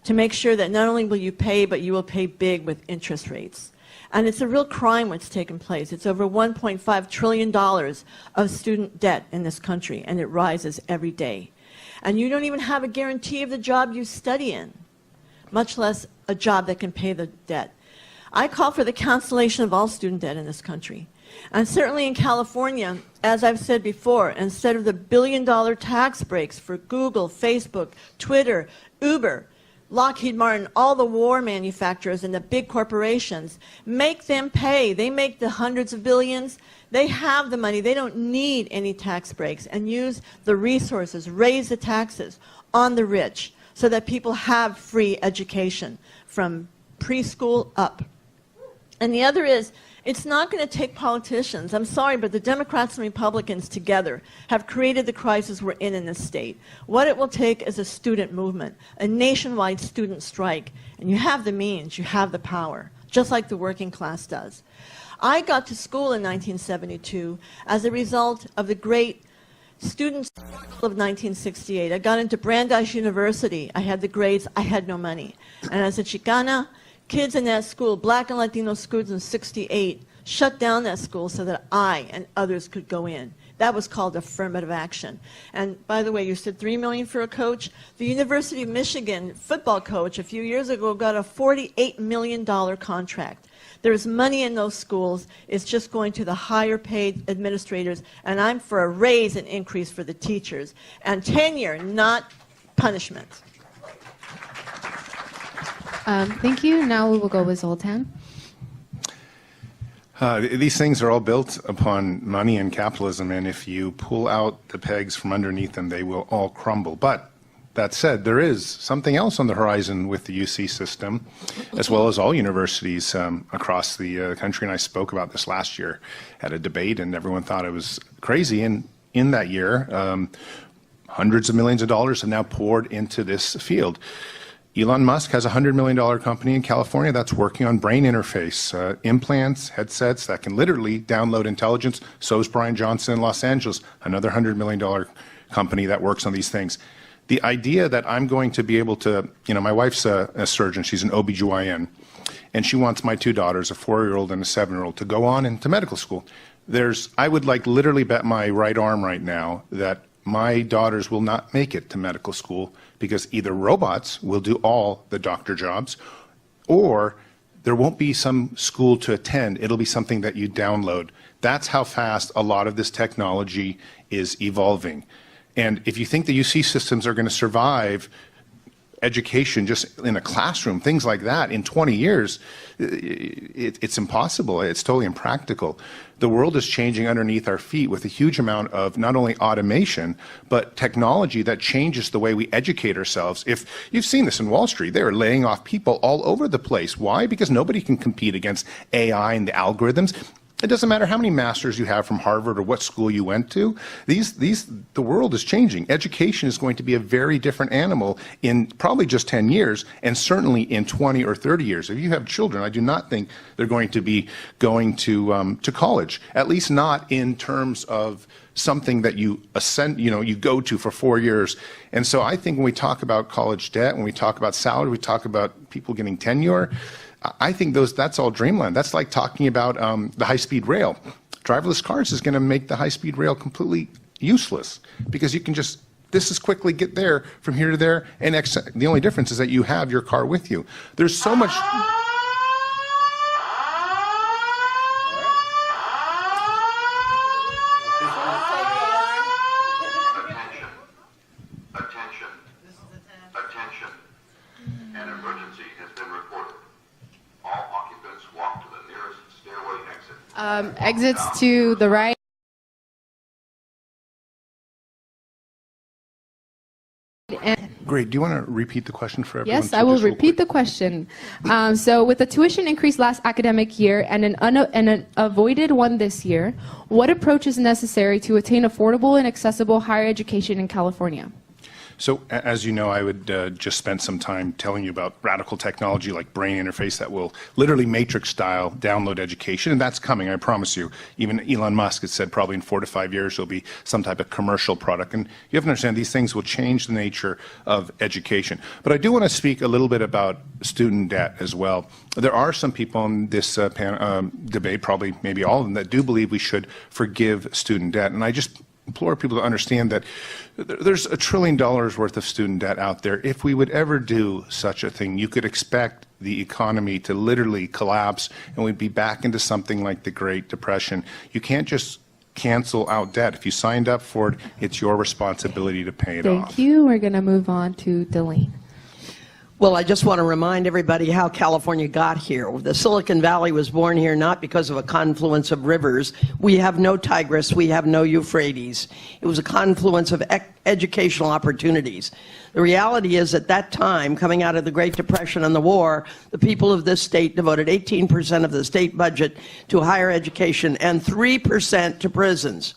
to make sure that not only will you pay, but you will pay big with interest rates. And it's a real crime what's taken place. It's over $1.5 trillion of student debt in this country, and it rises every day. And you don't even have a guarantee of the job you study in, much less a job that can pay the debt. I call for the cancellation of all student debt in this country. And certainly in California, as I've said before, instead of the billion-dollar tax breaks for Google, Facebook, Twitter, Uber, Lockheed Martin, all the war manufacturers and the big corporations, make them pay. They make the hundreds of billions. They have the money. They don't need any tax breaks, and use the resources, raise the taxes on the rich so that people have free education from preschool up. And the other is, it's not going to take politicians. I'm sorry, but the Democrats and Republicans together have created the crisis we're in this state. What it will take is a student movement, a nationwide student strike. And you have the means, you have the power, just like the working class does. I got to school in 1972 as a result of the great student struggle of 1968. I got into Brandeis University. I had the grades. I had no money. And as a Chicana, kids in that school, black and Latino schools in '68, shut down that school so that I and others could go in. That was called affirmative action. And by the way, you said $3 million for a coach. The University of Michigan football coach a few years ago got a $48 million contract. There's money in those schools. It's just going to the higher paid administrators. And I'm for a raise and increase for the teachers. And tenure, not punishment. Thank you. Now we will go with Zoltan. These things are all built upon money and capitalism, and if you pull out the pegs from underneath them, they will all crumble. But that said, there is something else on the horizon with the UC system, as well as all universities across the country, and I spoke about this last year at a debate, and everyone thought it was crazy. And in that year, hundreds of millions of dollars have now poured into this field. Elon Musk has a $100 million company in California that's working on brain interface, implants, headsets that can literally download intelligence. So is Brian Johnson in Los Angeles, another $100 million company that works on these things. The idea that I'm going to be able to, my wife's a surgeon, she's an OBGYN, and she wants my two daughters, a 4-year-old and a 7-year-old, to go on into medical school. I would like literally bet my right arm right now that my daughters will not make it to medical school because either robots will do all the doctor jobs, or there won't be some school to attend. It'll be something that you download. That's how fast a lot of this technology is evolving. And if you think the UC systems are going to survive education just in a classroom, things like that, in 20 years, it's impossible. It's totally impractical. The world is changing underneath our feet with a huge amount of not only automation, but technology that changes the way we educate ourselves. If you've seen this in Wall Street, they're laying off people all over the place. Why? Because nobody can compete against AI and the algorithms. It doesn't matter how many masters you have from Harvard or what school you went to. The world is changing. Education is going to be a very different animal in probably just 10 years, and certainly in 20 or 30 years. If you have children, I do not think they're going to be going to college, at least not in terms of something that you you go to for 4 years. And so I think when we talk about college debt, when we talk about salary, we talk about people getting tenure, I think that's all dreamland. That's like talking about the high-speed rail. Driverless cars is going to make the high-speed rail completely useless because you can just this is quickly get there from here to there, and the only difference is that you have your car with you. There's so much. Attention. An emergency has been reported. All occupants walk to the nearest stairway exit. Exits to the right. Great. Do you want to repeat the question for everyone? Yes, I will repeat the question. So with the tuition increase last academic year and an avoided one this year, what approach is necessary to attain affordable and accessible higher education in California? So as you know, I would just spend some time telling you about radical technology like brain interface that will literally matrix-style download education, and that's coming, I promise you. Even Elon Musk has said probably in 4 to 5 years there'll be some type of commercial product. And you have to understand these things will change the nature of education. But I do want to speak a little bit about student debt as well. There are some people in this debate, probably maybe all of them, that do believe we should forgive student debt. And I just implore people to understand that there's $1 trillion worth of student debt out there. If we would ever do such a thing, you could expect the economy to literally collapse and we'd be back into something like the Great Depression. You can't just cancel out debt. If you signed up for it, it's your responsibility to pay it off. Thank you. We're going to move on to Delane. Well, I just want to remind everybody how California got here. The Silicon Valley was born here not because of a confluence of rivers. We have no Tigris, we have no Euphrates. It was a confluence of educational opportunities. The reality is at that time, coming out of the Great Depression and the war, the people of this state devoted 18% of the state budget to higher education and 3% to prisons.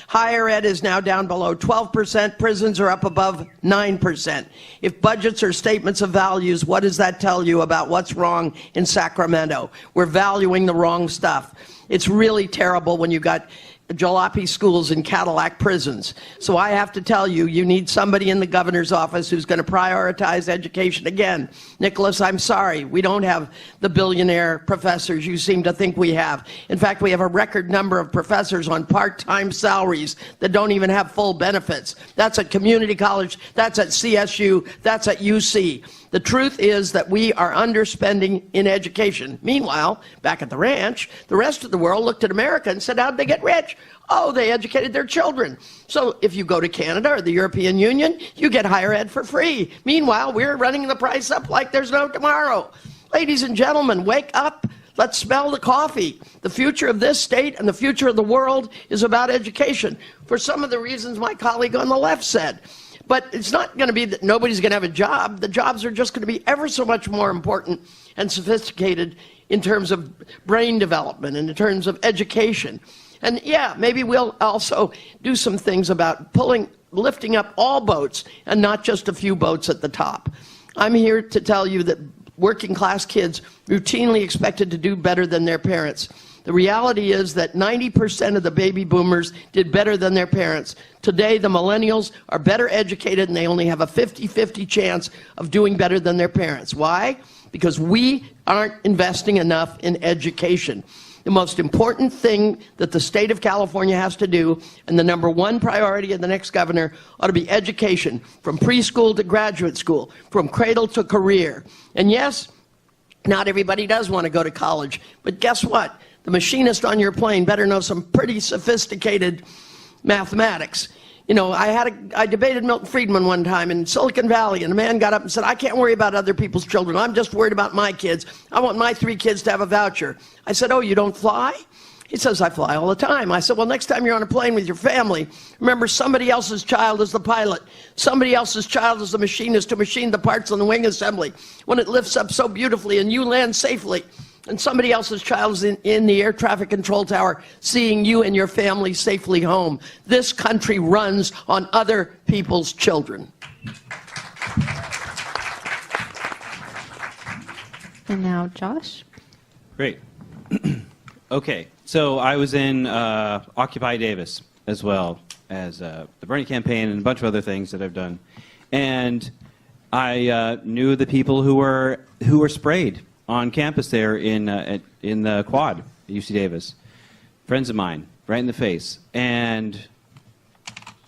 Higher ed is now down below 12%. Prisons are up above 9%. If budgets are statements of values, what does that tell you about what's wrong in Sacramento? We're valuing the wrong stuff. It's really terrible when you've got jalopy schools and Cadillac prisons. So I have to tell you, you need somebody in the governor's office who's going to prioritize education. Again, Nicholas, I'm sorry, we don't have the billionaire professors you seem to think we have. In fact, we have a record number of professors on part-time salaries that don't even have full benefits. That's at community college, that's at CSU, that's at UC. The truth is that we are underspending in education. Meanwhile, back at the ranch, the rest of the world looked at America and said, how'd they get rich? Oh, they educated their children. So if you go to Canada or the European Union, you get higher ed for free. Meanwhile, we're running the price up like there's no tomorrow. Ladies and gentlemen, wake up. Let's smell the coffee. The future of this state and the future of the world is about education, for some of the reasons my colleague on the left said. But it's not going to be that nobody's going to have a job. The jobs are just going to be ever so much more important and sophisticated in terms of brain development and in terms of education. And yeah, maybe we'll also do some things about lifting up all boats and not just a few boats at the top. I'm here to tell you that working class kids routinely expected to do better than their parents. The reality is that 90% of the baby boomers did better than their parents. Today, the millennials are better educated and they only have a 50-50 chance of doing better than their parents. Why? because we aren't investing enough in education. The most important thing that the state of California has to do, and the number one priority of the next governor, ought to be education, from preschool to graduate school, from cradle to career. And yes, not everybody does want to go to college, but guess what? The machinist on your plane better know some pretty sophisticated mathematics. You know, I debated Milton Friedman one time in Silicon Valley, and a man got up and said, I can't worry about other people's children. I'm just worried about my kids. I want my 3 kids to have a voucher. I said, oh, you don't fly? He says, I fly all the time. I said, well, next time you're on a plane with your family, remember somebody else's child is the pilot. Somebody else's child is the machinist to machine the parts on the wing assembly. When it lifts up so beautifully and you land safely, and somebody else's child is in the air traffic control tower seeing you and your family safely home. This country runs on other people's children. And now, Josh. Great. Okay, so I was in Occupy Davis as well as the Bernie campaign and a bunch of other things that I've done. And I knew the people who were sprayed on campus there in the quad at UC Davis. Friends of mine, right in the face. And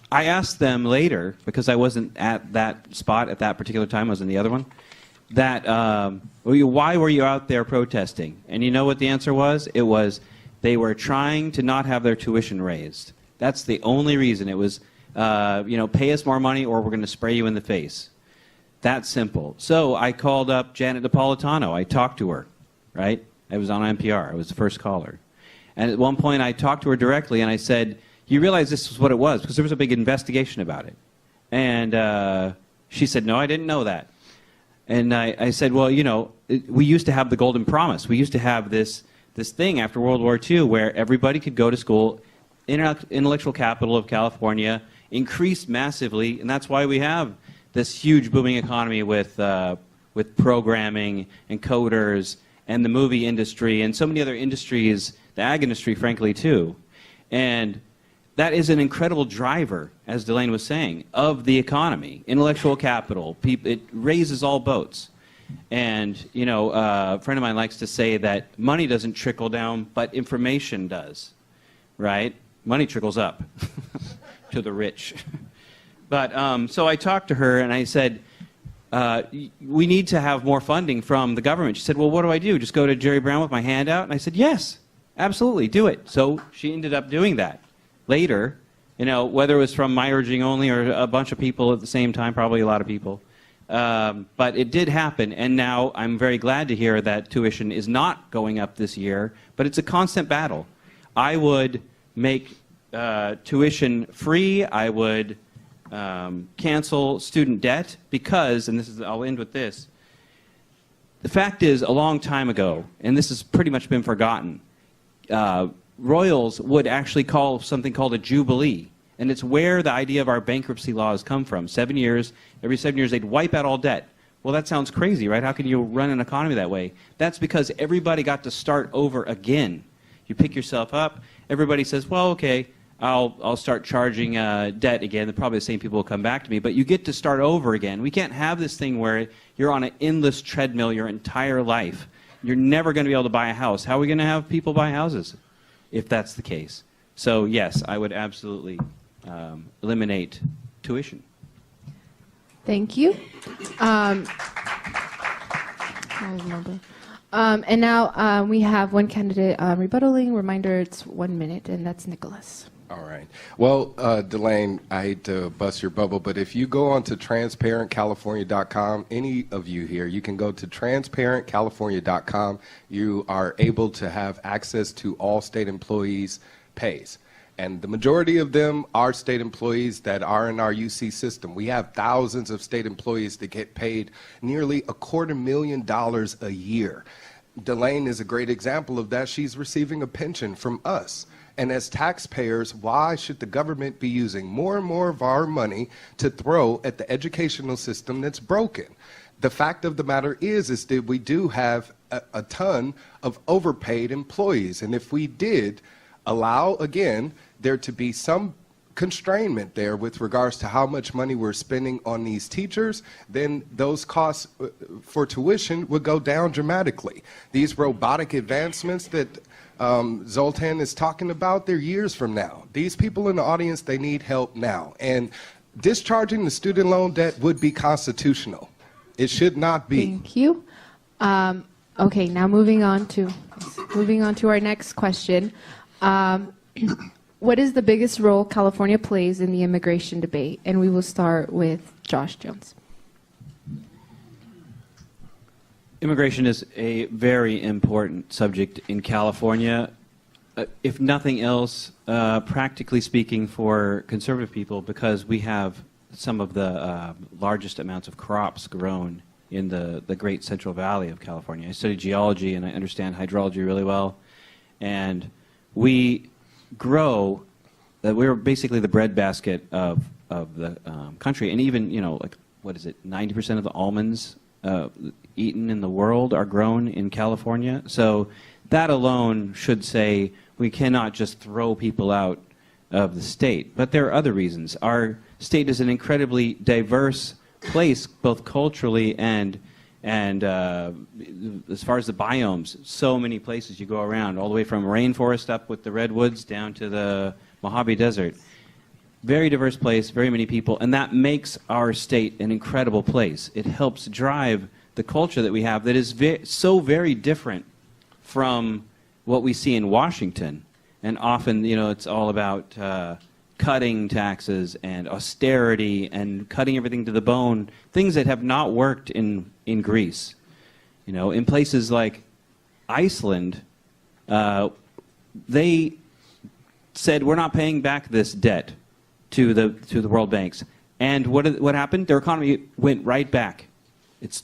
I asked them later, because I wasn't at that spot at that particular time, I was in the other one, that why were you out there protesting? And you know what the answer was? It was they were trying to not have their tuition raised. That's the only reason. It was, pay us more money or we're going to spray you in the face. That simple. So I called up Janet Napolitano. I talked to her, right? I was on NPR. I was the first caller. And at one point I talked to her directly and I said, you realize this is what it was? Because there was a big investigation about it. And she said, no, I didn't know that. And I said, well, we used to have the Golden Promise. We used to have this thing after World War II where everybody could go to school. Intellectual capital of California increased massively, and that's why we have this huge booming economy with programming and coders and the movie industry and so many other industries, the ag industry, frankly, too. And that is an incredible driver, as Delane was saying, of the economy. Intellectual capital, it raises all boats. And, a friend of mine likes to say that money doesn't trickle down, but information does, right? Money trickles up to the rich. But so I talked to her and I said, we need to have more funding from the government. She said, well, what do I do? Just go to Jerry Brown with my hand out? And I said, yes, absolutely, do it. So she ended up doing that. Later, whether it was from my urging only or a bunch of people at the same time, probably a lot of people. But it did happen, and now I'm very glad to hear that tuition is not going up this year, but it's a constant battle. I would make tuition free. I would cancel student debt because, and I'll end with this, the fact is, a long time ago, and this has pretty much been forgotten, royals would actually call something called a jubilee. And it's where the idea of our bankruptcy laws come from. 7 years, every 7 years they'd wipe out all debt. Well, that sounds crazy, right? How can you run an economy that way? That's because everybody got to start over again. You pick yourself up, everybody says, well, okay, I'll start charging debt again. Probably the same people will come back to me, but you get to start over again. We can't have this thing where you're on an endless treadmill your entire life. You're never going to be able to buy a house. How are we going to have people buy houses if that's the case? So yes, I would absolutely eliminate tuition. Thank you. And now we have one candidate rebuttaling. Reminder, it's 1 minute, and that's Nicholas. All right. Well, Delane, I hate to bust your bubble, but if you go on to transparentcalifornia.com, any of you here, you can go to transparentcalifornia.com. You are able to have access to all state employees' pays. And the majority of them are state employees that are in our UC system. We have thousands of state employees that get paid nearly $250,000 a year. Delane is a great example of that. She's receiving a pension from us. And as taxpayers, why should the government be using more and more of our money to throw at the educational system that's broken? The fact of the matter is that we do have a ton of overpaid employees. And if we did allow, again, there to be some constrainment there with regards to how much money we're spending on these teachers, then those costs for tuition would go down dramatically. These robotic advancements that Zoltan is talking about, they're years from now. These people in the audience, they need help now. And discharging the student loan debt would be constitutional. It should not be. Thank you. Okay, now moving on to our next question. What is the biggest role California plays in the immigration debate? And we will start with Josh Jones. Immigration is a very important subject in California, if nothing else, practically speaking, for conservative people, because we have some of the largest amounts of crops grown in the Great Central Valley of California. I studied geology and I understand hydrology really well, and we grow. We're basically the breadbasket of the country, and even, you know, like, what is it? 90% of the almonds eaten in the world are grown in California. So that alone should say we cannot just throw people out of the state. But there are other reasons. Our state is an incredibly diverse place, both culturally and as far as the biomes. So many places you go around, all the way from rainforest up with the redwoods down to the Mojave Desert. Very diverse place, very many people, and that makes our state an incredible place. It helps drive the culture that we have that is so very different from what we see in Washington. And often, you know, it's all about cutting taxes and austerity and cutting everything to the bone, things that have not worked in Greece. You know, in places like Iceland, they said, we're not paying back this debt to the world banks. And what happened? Their economy went right back.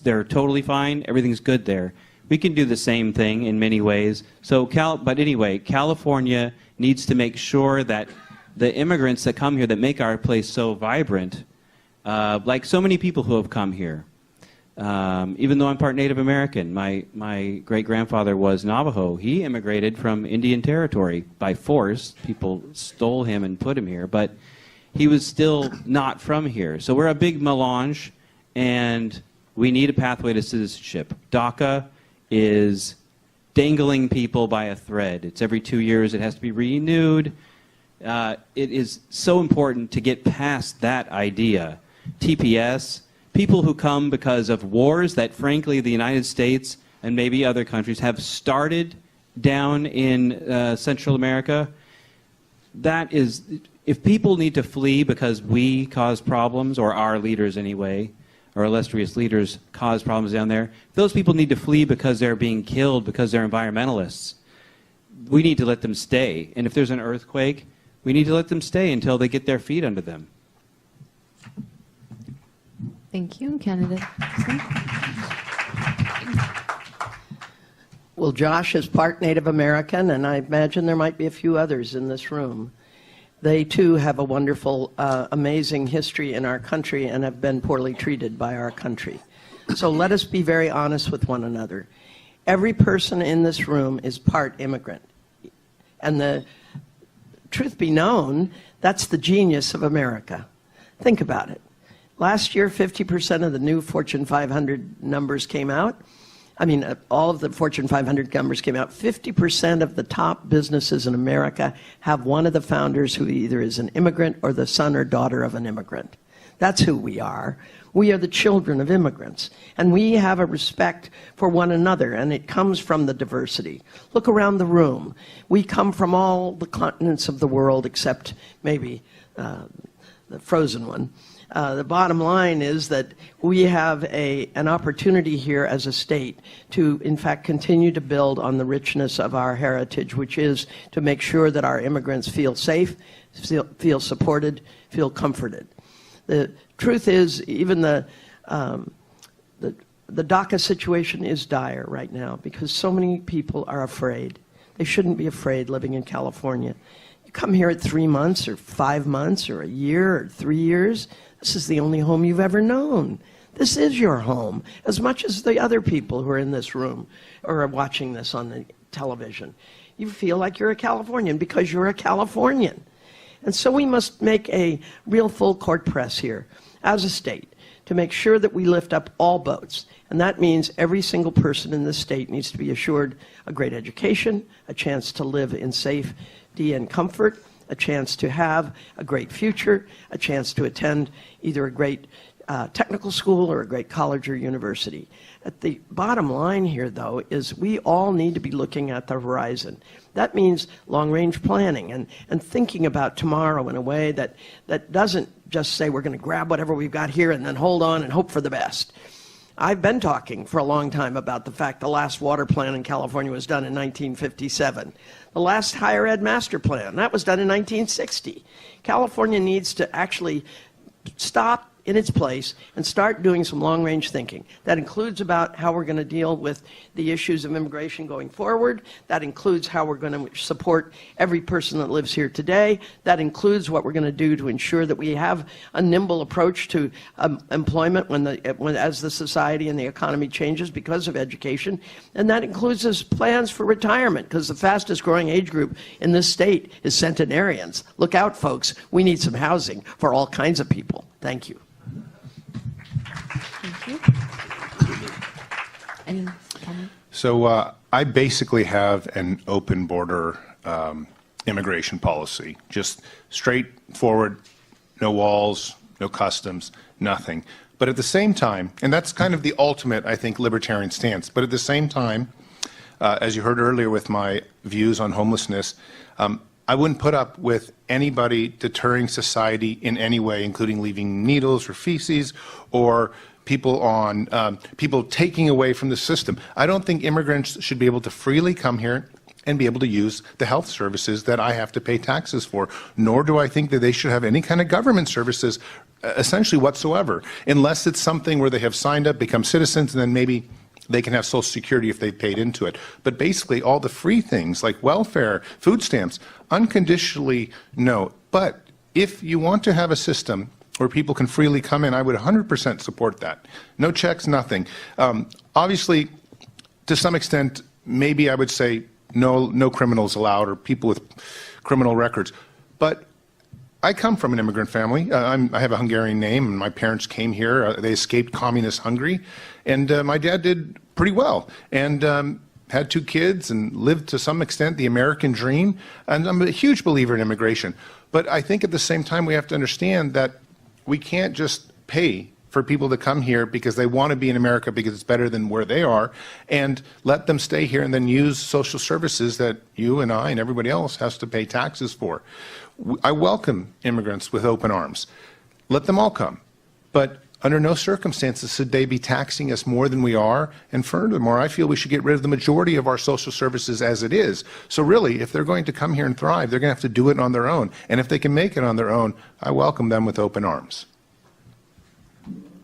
They're totally fine. Everything's good there. We can do the same thing in many ways. So, but anyway, California needs to make sure that the immigrants that come here that make our place so vibrant, like so many people who have come here, even though I'm part Native American, my great-grandfather was Navajo. He immigrated from Indian Territory by force. People stole him and put him here, but he was still not from here. So we're a big melange, and we need a pathway to citizenship. DACA is dangling people by a thread. It's every 2 years. It has to be renewed. It is so important to get past that idea. TPS, people who come because of wars that, frankly, the United States and maybe other countries have started down in Central America. That is, if people need to flee because we cause problems, or our leaders anyway, or illustrious leaders cause problems down there, those people need to flee because they're being killed because they're environmentalists. We need to let them stay. And if there's an earthquake, we need to let them stay until they get their feet under them. Thank you. Candidate. Well, Josh is part Native American, and I imagine there might be a few others in this room. They, too, have a wonderful, amazing history in our country and have been poorly treated by our country. So let us be very honest with one another. Every person in this room is part immigrant. And the truth be known, that's the genius of America. Think about it. Last year, 50% of the new Fortune 500 numbers came out. I mean, all of the Fortune 500 numbers came out. 50% of the top businesses in America have one of the founders who either is an immigrant or the son or daughter of an immigrant. That's who we are. We are the children of immigrants. And we have a respect for one another, and it comes from the diversity. Look around the room. We come from all the continents of the world except maybe the frozen one. The bottom line is that we have an opportunity here as a state to, in fact, continue to build on the richness of our heritage, which is to make sure that our immigrants feel safe, feel supported, feel comforted. The truth is, even the DACA situation is dire right now because so many people are afraid. They shouldn't be afraid living in California. You come here at 3 months or 5 months or a year or 3 years, this is the only home you've ever known. This is your home, as much as the other people who are in this room or are watching this on the television. You feel like you're a Californian because you're a Californian. And so we must make a real full court press here as a state to make sure that we lift up all boats. And that means every single person in this state needs to be assured a great education, a chance to live in safety and comfort, a chance to have a great future, a chance to attend either a great technical school or a great college or university. At the bottom line here, though, is we all need to be looking at the horizon. That means long-range planning and thinking about tomorrow in a way that doesn't just say we're going to grab whatever we've got here and then hold on and hope for the best. I've been talking for a long time about the fact the last water plan in California was done in 1957. The last higher ed master plan, that was done in 1960. California needs to actually stop in its place and start doing some long-range thinking. That includes about how we're going to deal with the issues of immigration going forward. That includes how we're going to support every person that lives here today. That includes what we're going to do to ensure that we have a nimble approach to employment as the society and the economy changes because of education. And that includes us plans for retirement, because the fastest growing age group in this state is centenarians. Look out, folks. We need some housing for all kinds of people. Thank you. Any comment? So I basically have an open border immigration policy, just straightforward, no walls, no customs, nothing. But at the same time, and that's kind of the ultimate, I think, libertarian stance, but at the same time, as you heard earlier with my views on homelessness, I wouldn't put up with anybody deterring society in any way, including leaving needles or feces or people taking away from the system. I don't think immigrants should be able to freely come here and be able to use the health services that I have to pay taxes for, nor do I think that they should have any kind of government services essentially whatsoever, unless it's something where they have signed up, become citizens, and then maybe they can have Social Security if they paid into it. But basically all the free things like welfare, food stamps, unconditionally no. But if you want to have a system where people can freely come in, I would 100% support that. No checks, nothing. Obviously, to some extent, maybe I would say no criminals allowed or people with criminal records. But I come from an immigrant family. I have a Hungarian name, and my parents came here. They escaped communist Hungary, and my dad did pretty well, and had 2 kids and lived to some extent the American dream. And I'm a huge believer in immigration. But I think at the same time we have to understand that we can't just pay for people to come here because they want to be in America because it's better than where they are, and let them stay here and then use social services that you and I and everybody else has to pay taxes for. I welcome immigrants with open arms. Let them all come. But under no circumstances should they be taxing us more than we are. And furthermore, I feel we should get rid of the majority of our social services as it is. So really, if they're going to come here and thrive, they're going to have to do it on their own. And if they can make it on their own, I welcome them with open arms.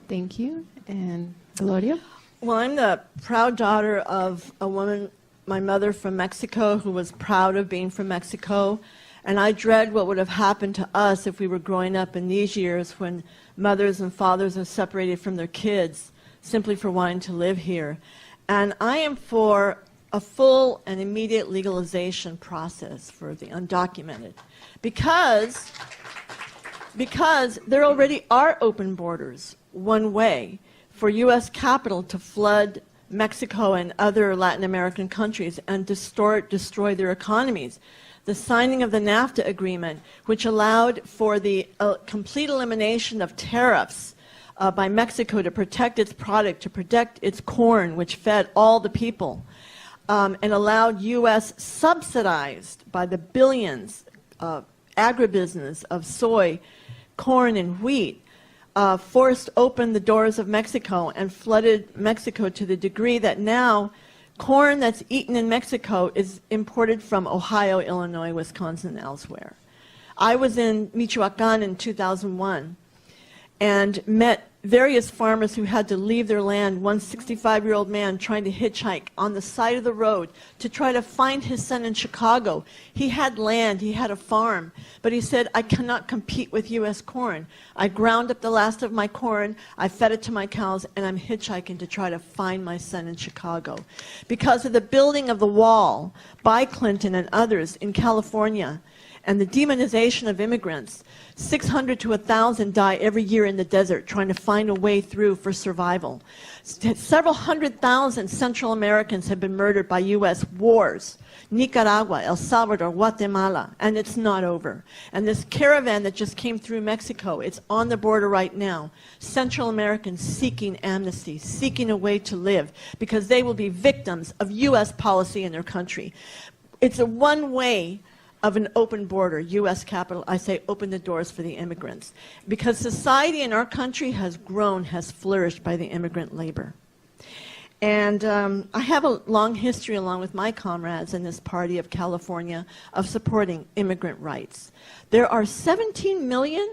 Thank you. And Gloria? Well, I'm the proud daughter of a woman, my mother from Mexico, who was proud of being from Mexico. And I dread what would have happened to us if we were growing up in these years when mothers and fathers are separated from their kids simply for wanting to live here. And I am for a full and immediate legalization process for the undocumented because there already are open borders one way for U.S. capital to flood Mexico and other Latin American countries and destroy their economies. The signing of the NAFTA agreement, which allowed for the complete elimination of tariffs by Mexico to protect its product, to protect its corn, which fed all the people, and allowed U.S. subsidized by the billions agribusiness of soy, corn, and wheat, forced open the doors of Mexico and flooded Mexico to the degree that now corn that's eaten in Mexico is imported from Ohio, Illinois, Wisconsin, and elsewhere. I was in Michoacan in 2001 and met various farmers who had to leave their land, one 65-year-old man trying to hitchhike on the side of the road to try to find his son in Chicago. He had land, he had a farm, but he said, I cannot compete with U.S. corn. I ground up the last of my corn, I fed it to my cows, and I'm hitchhiking to try to find my son in Chicago. Because of the building of the wall by Clinton and others in California, and the demonization of immigrants. 600 to 1,000 die every year in the desert trying to find a way through for survival. Several 100,000 Central Americans have been murdered by U.S. wars. Nicaragua, El Salvador, Guatemala, and it's not over. And this caravan that just came through Mexico, it's on the border right now. Central Americans seeking amnesty, seeking a way to live, because they will be victims of U.S. policy in their country. It's a one-way of an open border, U.S. capital. I say open the doors for the immigrants. Because society in our country has grown, has flourished by the immigrant labor. And I have a long history, along with my comrades in this party of California, of supporting immigrant rights. There are 17 million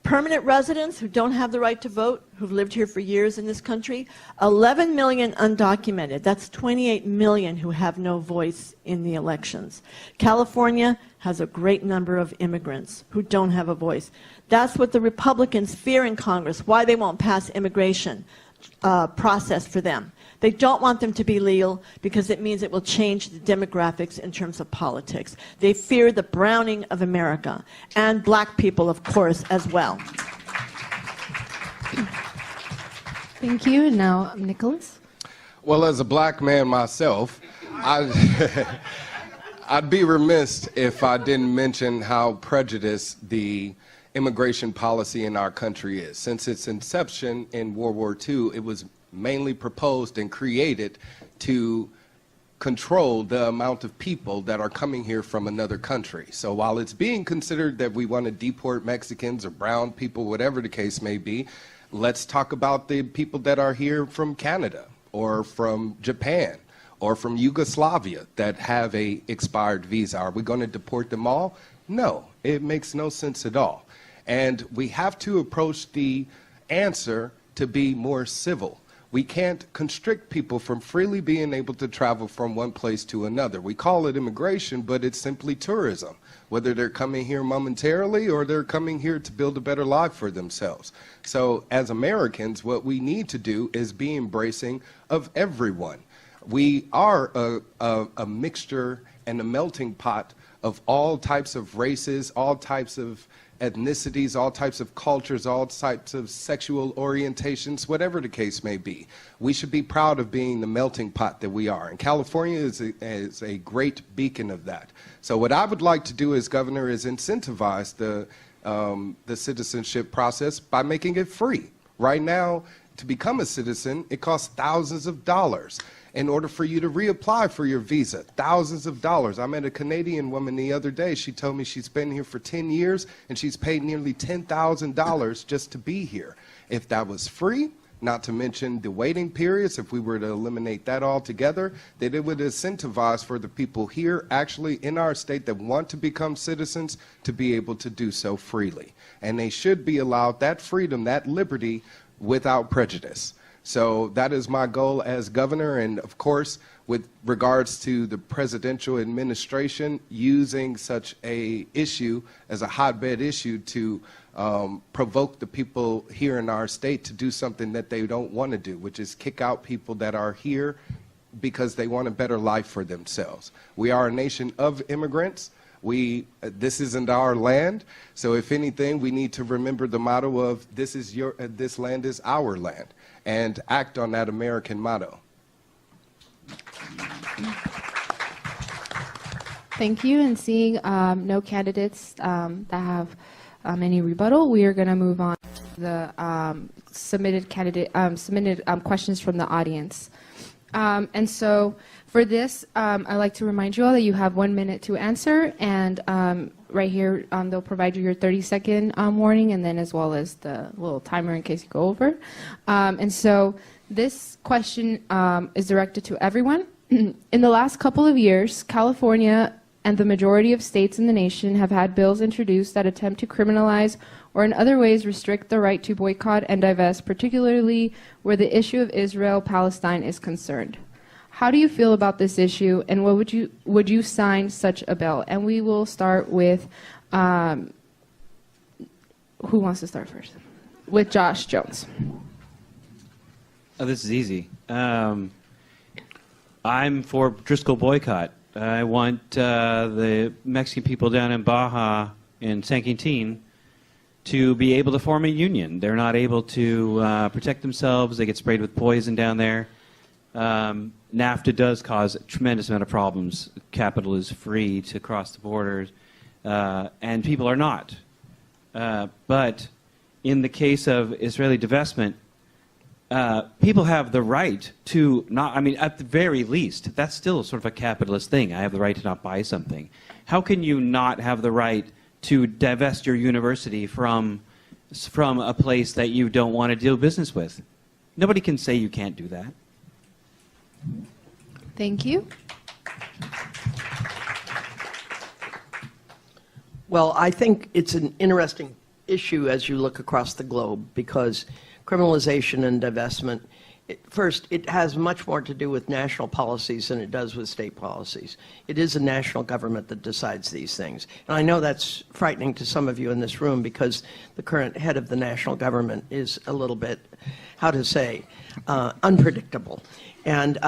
permanent residents who don't have the right to vote, who've lived here for years in this country. 11 million undocumented. That's 28 million who have no voice in the elections. California has a great number of immigrants who don't have a voice. That's what the Republicans fear in Congress, why they won't pass immigration process for them. They don't want them to be legal because it means it will change the demographics in terms of politics. They fear the browning of America, and black people, of course, as well. Thank you. And now, Nicholas. Well, as a black man myself, I'd be remiss if I didn't mention how prejudiced the immigration policy in our country is. Since its inception in World War II, it was mainly proposed and created to control the amount of people that are coming here from another country. So while it's being considered that we want to deport Mexicans or brown people, whatever the case may be, let's talk about the people that are here from Canada or from Japan or from Yugoslavia that have a expired visa. Are we going to deport them all? No, it makes no sense at all. And we have to approach the answer to be more civil. We can't constrict people from freely being able to travel from one place to another. We call it immigration, but it's simply tourism, whether they're coming here momentarily or they're coming here to build a better life for themselves. So as Americans, what we need to do is be embracing of everyone. We are a mixture and a melting pot of all types of races, all types of ethnicities, all types of cultures, all types of sexual orientations, whatever the case may be. We should be proud of being the melting pot that we are. And California is a great beacon of that. So what I would like to do as governor is incentivize the citizenship process by making it free. Right now, to become a citizen, it costs thousands of dollars. In order for you to reapply for your visa, thousands of dollars. I met a Canadian woman the other day. She told me she's been here for 10 years and she's paid nearly $10,000 just to be here. If that was free, not to mention the waiting periods, if we were to eliminate that altogether, that it would incentivize for the people here actually in our state that want to become citizens to be able to do so freely. And they should be allowed that freedom, that liberty, without prejudice. So that is my goal as governor, and of course, with regards to the presidential administration using such a issue as a hotbed issue to provoke the people here in our state to do something that they don't want to do, which is kick out people that are here because they want a better life for themselves. We are a nation of immigrants. This isn't our land, so if anything, we need to remember the motto of this land is our land, and act on that American motto. Thank you. And seeing no candidates that have any rebuttal, we are going to move on to the submitted questions from the audience. And so for this, I'd like to remind you all that you have 1 minute to answer, and right here they'll provide you your 30-second warning, and then as well as the little timer in case you go over. And so this question is directed to everyone. In the last couple of years, California and the majority of states in the nation have had bills introduced that attempt to criminalize or in other ways restrict the right to boycott and divest, particularly where the issue of Israel-Palestine is concerned. How do you feel about this issue, and what would you sign such a bill? And we will start with, who wants to start first? With Josh Jones. Oh, this is easy. I'm for Driscoll boycott. I want the Mexican people down in Baja, in San Quintin, to be able to form a union. They're not able to protect themselves. They get sprayed with poison down there. NAFTA does cause a tremendous amount of problems. Capital is free to cross the borders, and people are not. But in the case of Israeli divestment, people have the right to not, I mean, at the very least, that's still sort of a capitalist thing. I have the right to not buy something. How can you not have the right to divest your university from a place that you don't want to do business with? Nobody can say you can't do that. Thank you. Well, I think it's an interesting issue as you look across the globe, because criminalization and divestment, first, it has much more to do with national policies than it does with state policies. It is a national government that decides these things. And I know that's frightening to some of you in this room, because the current head of the national government is a little bit, how to say, unpredictable and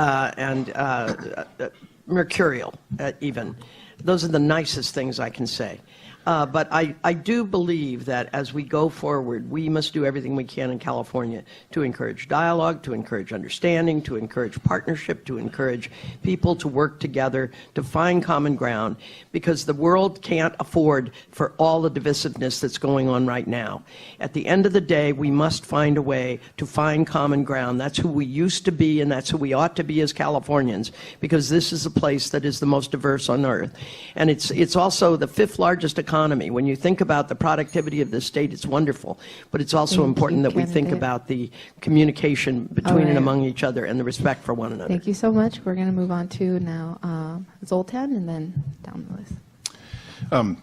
mercurial, even. Those are the nicest things I can say. But I do believe that as we go forward, we must do everything we can in California to encourage dialogue, to encourage understanding, to encourage partnership, to encourage people to work together, to find common ground, because the world can't afford for all the divisiveness that's going on right now. At the end of the day, we must find a way to find common ground. That's who we used to be, and that's who we ought to be as Californians, because this is a place that is the most diverse on earth. And it's also the 5th largest economy. When you think about the productivity of this state, it's wonderful, but it's also important that we think about the communication between and among each other and the respect for one another. Thank you so much. We're going to move on to now Zoltan, and then down the list.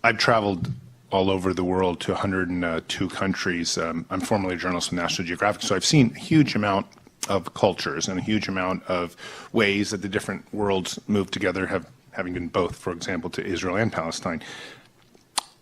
I've traveled all over the world to 102 countries. I'm formerly a journalist with National Geographic, so I've seen a huge amount of cultures and a huge amount of ways that the different worlds move together, having been both, for example, to Israel and Palestine.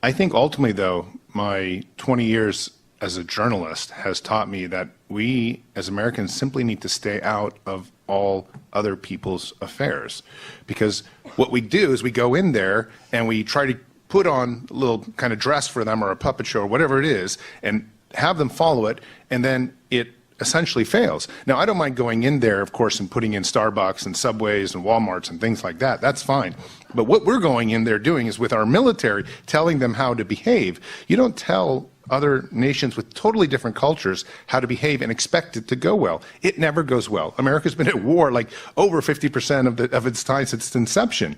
I think ultimately, though, my 20 years as a journalist has taught me that we, as Americans, simply need to stay out of all other people's affairs. Because what we do is we go in there and we try to put on a little kind of dress for them, or a puppet show, or whatever it is, and have them follow it, and then it essentially fails. Now, I don't mind going in there, of course, and putting in Starbucks and Subways and Walmarts and things like that. That's fine. But what we're going in there doing is with our military, telling them how to behave. You don't tell other nations with totally different cultures how to behave and expect it to go well. It never goes well. America's been at war like over 50% of its time since its inception.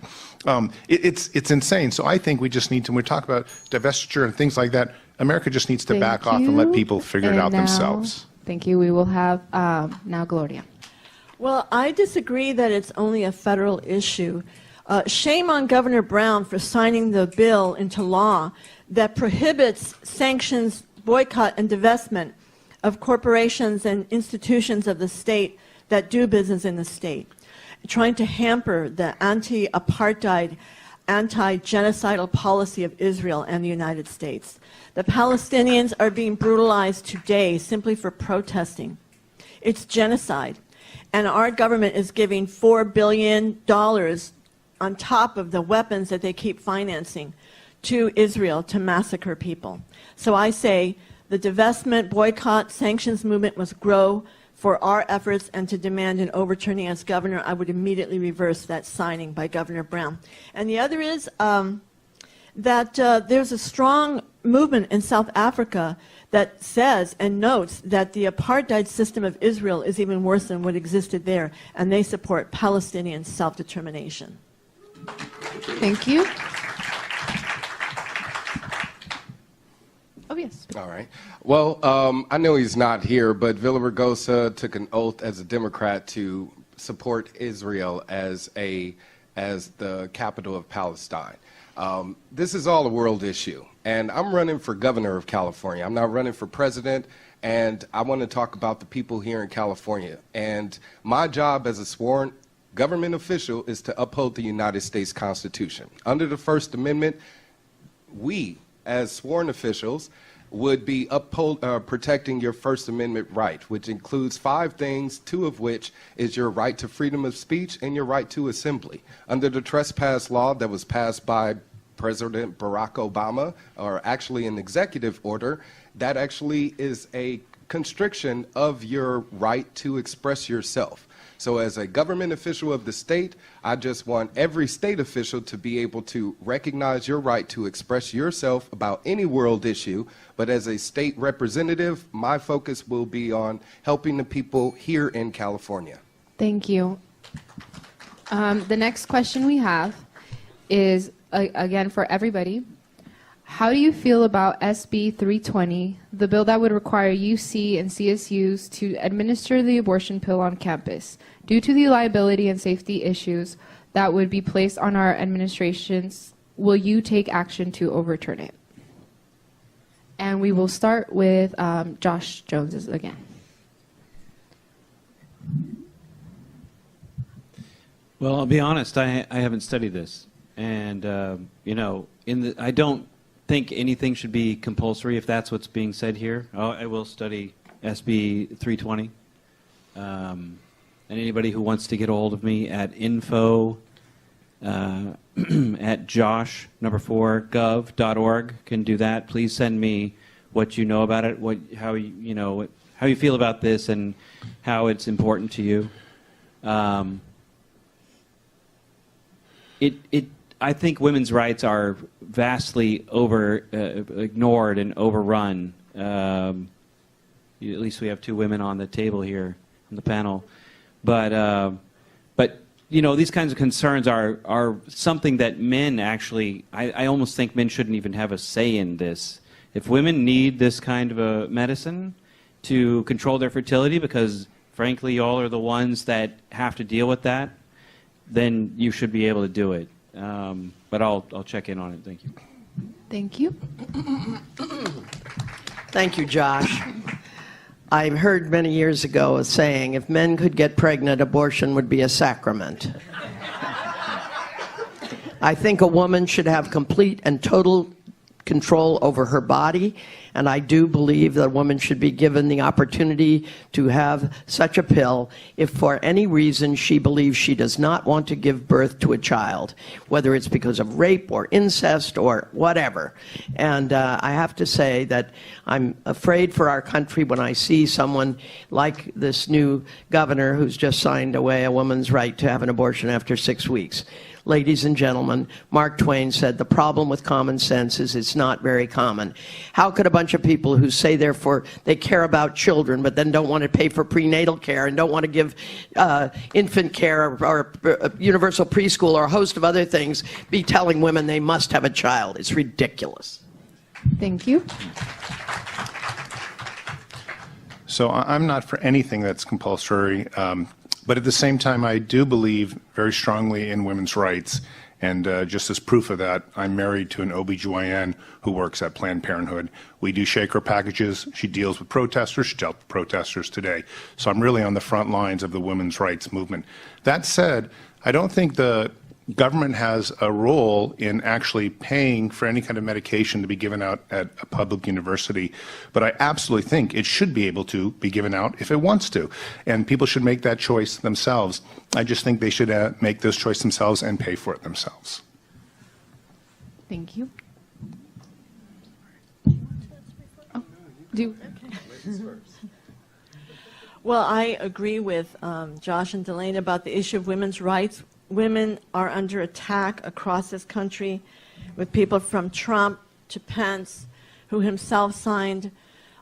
It's insane. So I think we just need to, when we talk about divestiture and things like that, America just needs to back off and let people figure it out themselves. Thank you. We will have now Gloria. Well, I disagree that it's only a federal issue. Shame on Governor Brown for signing the bill into law that prohibits sanctions, boycott, and divestment of corporations and institutions of the state that do business in the state, trying to hamper the anti-apartheid, anti-genocidal policy of Israel and the United States. The Palestinians are being brutalized today simply for protesting. It's genocide. And our government is giving $4 billion on top of the weapons that they keep financing to Israel to massacre people. So I say the divestment, boycott, sanctions movement must grow for our efforts, and to demand an overturning as governor, I would immediately reverse that signing by Governor Brown. And the other is that there's a strong movement in South Africa that says and notes that the apartheid system of Israel is even worse than what existed there, and they support Palestinian self-determination. Thank you. Oh, yes. All right. Well, I know he's not here, but Villaraigosa took an oath as a Democrat to support Israel as the capital of Palestine. This is all a world issue, and I'm running for governor of California. I'm not running for president, and I want to talk about the people here in California. And my job as a sworn government official is to uphold the United States Constitution. Under the First Amendment, we as sworn officials, would be protecting your First Amendment right, which includes 5 things, 2 of which is your right to freedom of speech and your right to assembly. Under the trespass law that was passed by President Barack Obama, or actually an executive order, that actually is a constriction of your right to express yourself. So as a government official of the state, I just want every state official to be able to recognize your right to express yourself about any world issue. But as a state representative, my focus will be on helping the people here in California. Thank you. The next question we have is, again, for everybody. How do you feel about SB 320, the bill that would require UC and CSUs to administer the abortion pill on campus? Due to the liability and safety issues that would be placed on our administrations, will you take action to overturn it? And we will start with Josh Jones again. Well, I'll be honest, I haven't studied this. And, I don't think anything should be compulsory if that's what's being said here. I will study SB 320. And anybody who wants to get a hold of me at info at josh4gov.org can do that. Please send me what you know about it, how you feel about this, and how it's important to you. I think women's rights are vastly ignored and overrun. At least we have 2 women on the table here on the panel. But these kinds of concerns are something that men actually, I almost think men shouldn't even have a say in this. If women need this kind of a medicine to control their fertility, because frankly y'all are the ones that have to deal with that, then you should be able to do it. But I'll check in on it. Thank you. Thank you. Thank you, Josh. I heard many years ago a saying, if men could get pregnant, abortion would be a sacrament. I think a woman should have complete and total control over her body, and I do believe that a woman should be given the opportunity to have such a pill if for any reason she believes she does not want to give birth to a child, whether it's because of rape or incest or whatever. And I have to say that I'm afraid for our country when I see someone like this new governor who's just signed away a woman's right to have an abortion after 6 weeks. Ladies and gentlemen, Mark Twain said the problem with common sense is it's not very common. How could a bunch of people who say therefore they care about children but then don't want to pay for prenatal care and don't want to give infant care or universal preschool or a host of other things be telling women they must have a child? It's ridiculous. Thank you. So I'm not for anything that's compulsory. But at the same time, I do believe very strongly in women's rights. And just as proof of that, I'm married to an OBGYN who works at Planned Parenthood. We do shaker packages. She deals with protesters. She dealt with protesters today. So I'm really on the front lines of the women's rights movement. That said, I don't think the government has a role in actually paying for any kind of medication to be given out at a public university. But I absolutely think it should be able to be given out if it wants to. And people should make that choice themselves. I just think they should make those choices themselves and pay for it themselves. Thank you. Well, I agree with Josh and Delane about the issue of women's rights. Women are under attack across this country, with people from Trump to Pence, who himself signed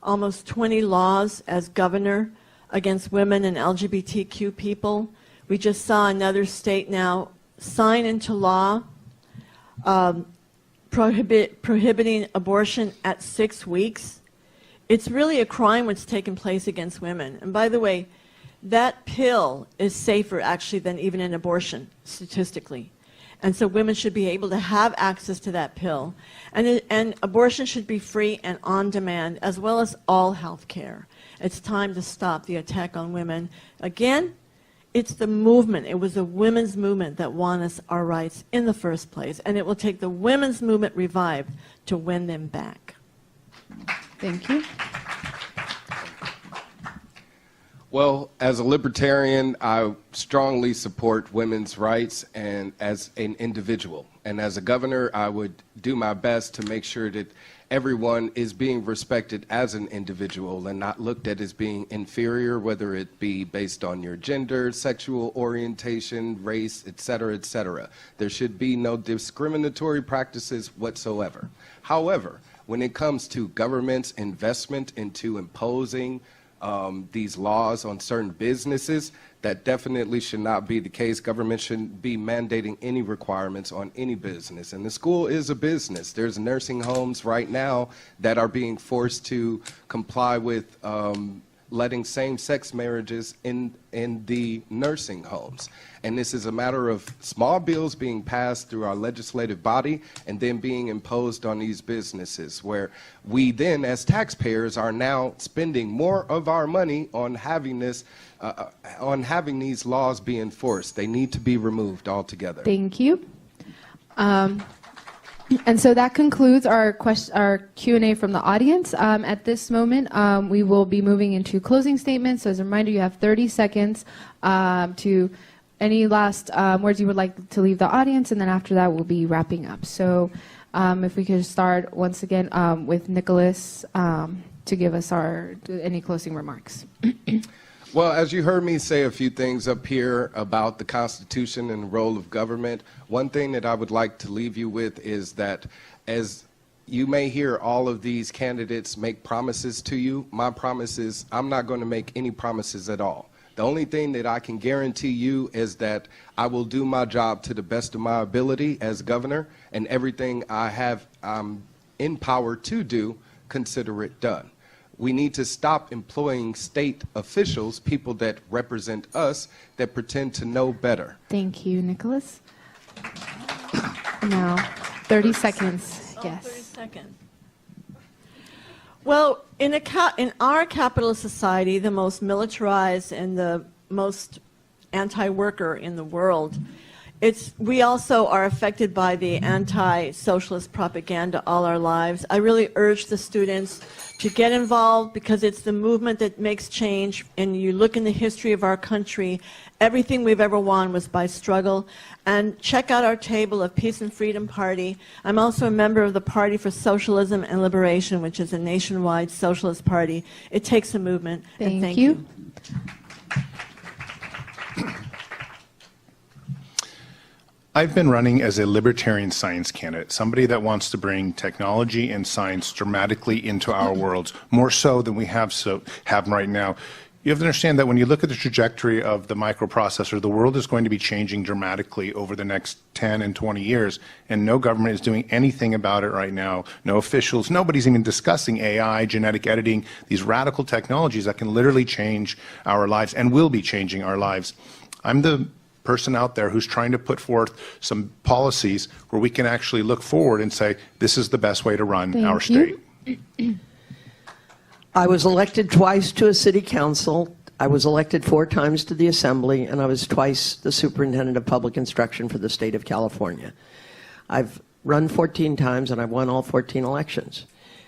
almost 20 laws as governor against women and LGBTQ people. We just saw another state now sign into law prohibiting abortion at 6 weeks. It's really a crime what's taken place against women. And by the way, that pill is safer actually than even an abortion statistically. And so women should be able to have access to that pill. And abortion should be free and on demand, as well as all health care. It's time to stop the attack on women. Again, it's the movement. It was the women's movement that won us our rights in the first place, and it will take the women's movement revived to win them back. Thank you. Well, as a libertarian, I strongly support women's rights and as an individual. And as a governor, I would do my best to make sure that everyone is being respected as an individual and not looked at as being inferior, whether it be based on your gender, sexual orientation, race, et cetera, et cetera. There should be no discriminatory practices whatsoever. However, when it comes to government's investment into imposing these laws on certain businesses, that definitely should not be the case. Government shouldn't be mandating any requirements on any business. And the school is a business. There's nursing homes right now that are being forced to comply with letting same-sex marriages in the nursing homes. And this is a matter of small bills being passed through our legislative body and then being imposed on these businesses, where we then, as taxpayers, are now spending more of our money on having this, on having these laws be enforced. They need to be removed altogether. Thank you. And so that concludes our Q&A from the audience. At this moment, we will be moving into closing statements. So as a reminder, you have 30 seconds to any last words you would like to leave the audience, and then after that, we'll be wrapping up. So if we could start once again with Nicholas to give us any closing remarks. Well, as you heard me say a few things up here about the Constitution and the role of government, one thing that I would like to leave you with is that as you may hear all of these candidates make promises to you, my promise is I'm not going to make any promises at all. The only thing that I can guarantee you is that I will do my job to the best of my ability as governor, and everything I have in power to do, consider it done. We need to stop employing state officials, people that represent us, that pretend to know better. Thank you, Nicholas. Now, 30 seconds. Yes. 30 seconds. Well, in our capitalist society, the most militarized and the most anti-worker in the world, we also are affected by the anti-socialist propaganda all our lives. I really urge the students to get involved because it's the movement that makes change. And you look in the history of our country, everything we've ever won was by struggle. And check out our table of Peace and Freedom Party. I'm also a member of the Party for Socialism and Liberation, which is a nationwide socialist party. It takes a movement. And thank you. I've been running as a libertarian science candidate, somebody that wants to bring technology and science dramatically into our worlds, more so than we have right now. You have to understand that when you look at the trajectory of the microprocessor, the world is going to be changing dramatically over the next 10 and 20 years, and no government is doing anything about it right now. No officials, nobody's even discussing AI, genetic editing, these radical technologies that can literally change our lives and will be changing our lives. I'm the person out there who's trying to put forth some policies where we can actually look forward and say, this is the best way to run our state. I was elected twice to a city council. I was elected 4 times to the assembly, and I was twice the superintendent of public instruction for the state of California. I've run 14 times, and I've won all 14 elections.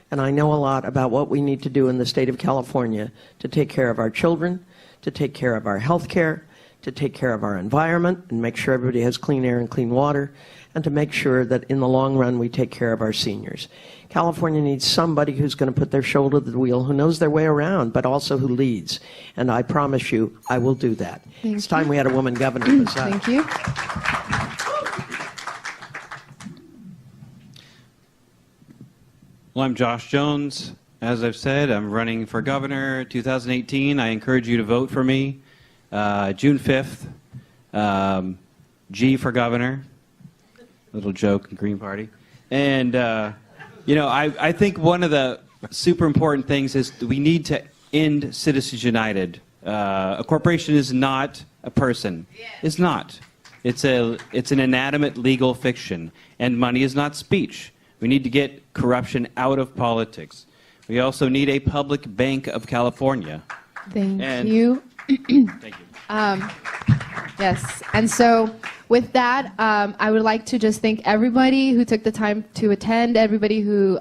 And I know a lot about what we need to do in the state of California to take care of our children, to take care of our health care, to take care of our environment and make sure everybody has clean air and clean water, and to make sure that in the long run we take care of our seniors. California needs somebody who's going to put their shoulder to the wheel, who knows their way around, but also who leads. And I promise you, I will do that. It's time we had a woman governor. Thank you. Well, I'm Josh Jones. As I've said, I'm running for governor 2018. I encourage you to vote for me. June 5th, G for governor, little joke in Green Party. And, you know, I think one of the super important things is we need to end Citizens United. A corporation is not a person. It's not. It's an inanimate legal fiction. And money is not speech. We need to get corruption out of politics. We also need a public bank of California. Thank you. Thank you. Yes. And so with that, I would like to just thank everybody who took the time to attend, everybody who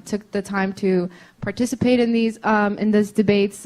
took the time to participate in these debates.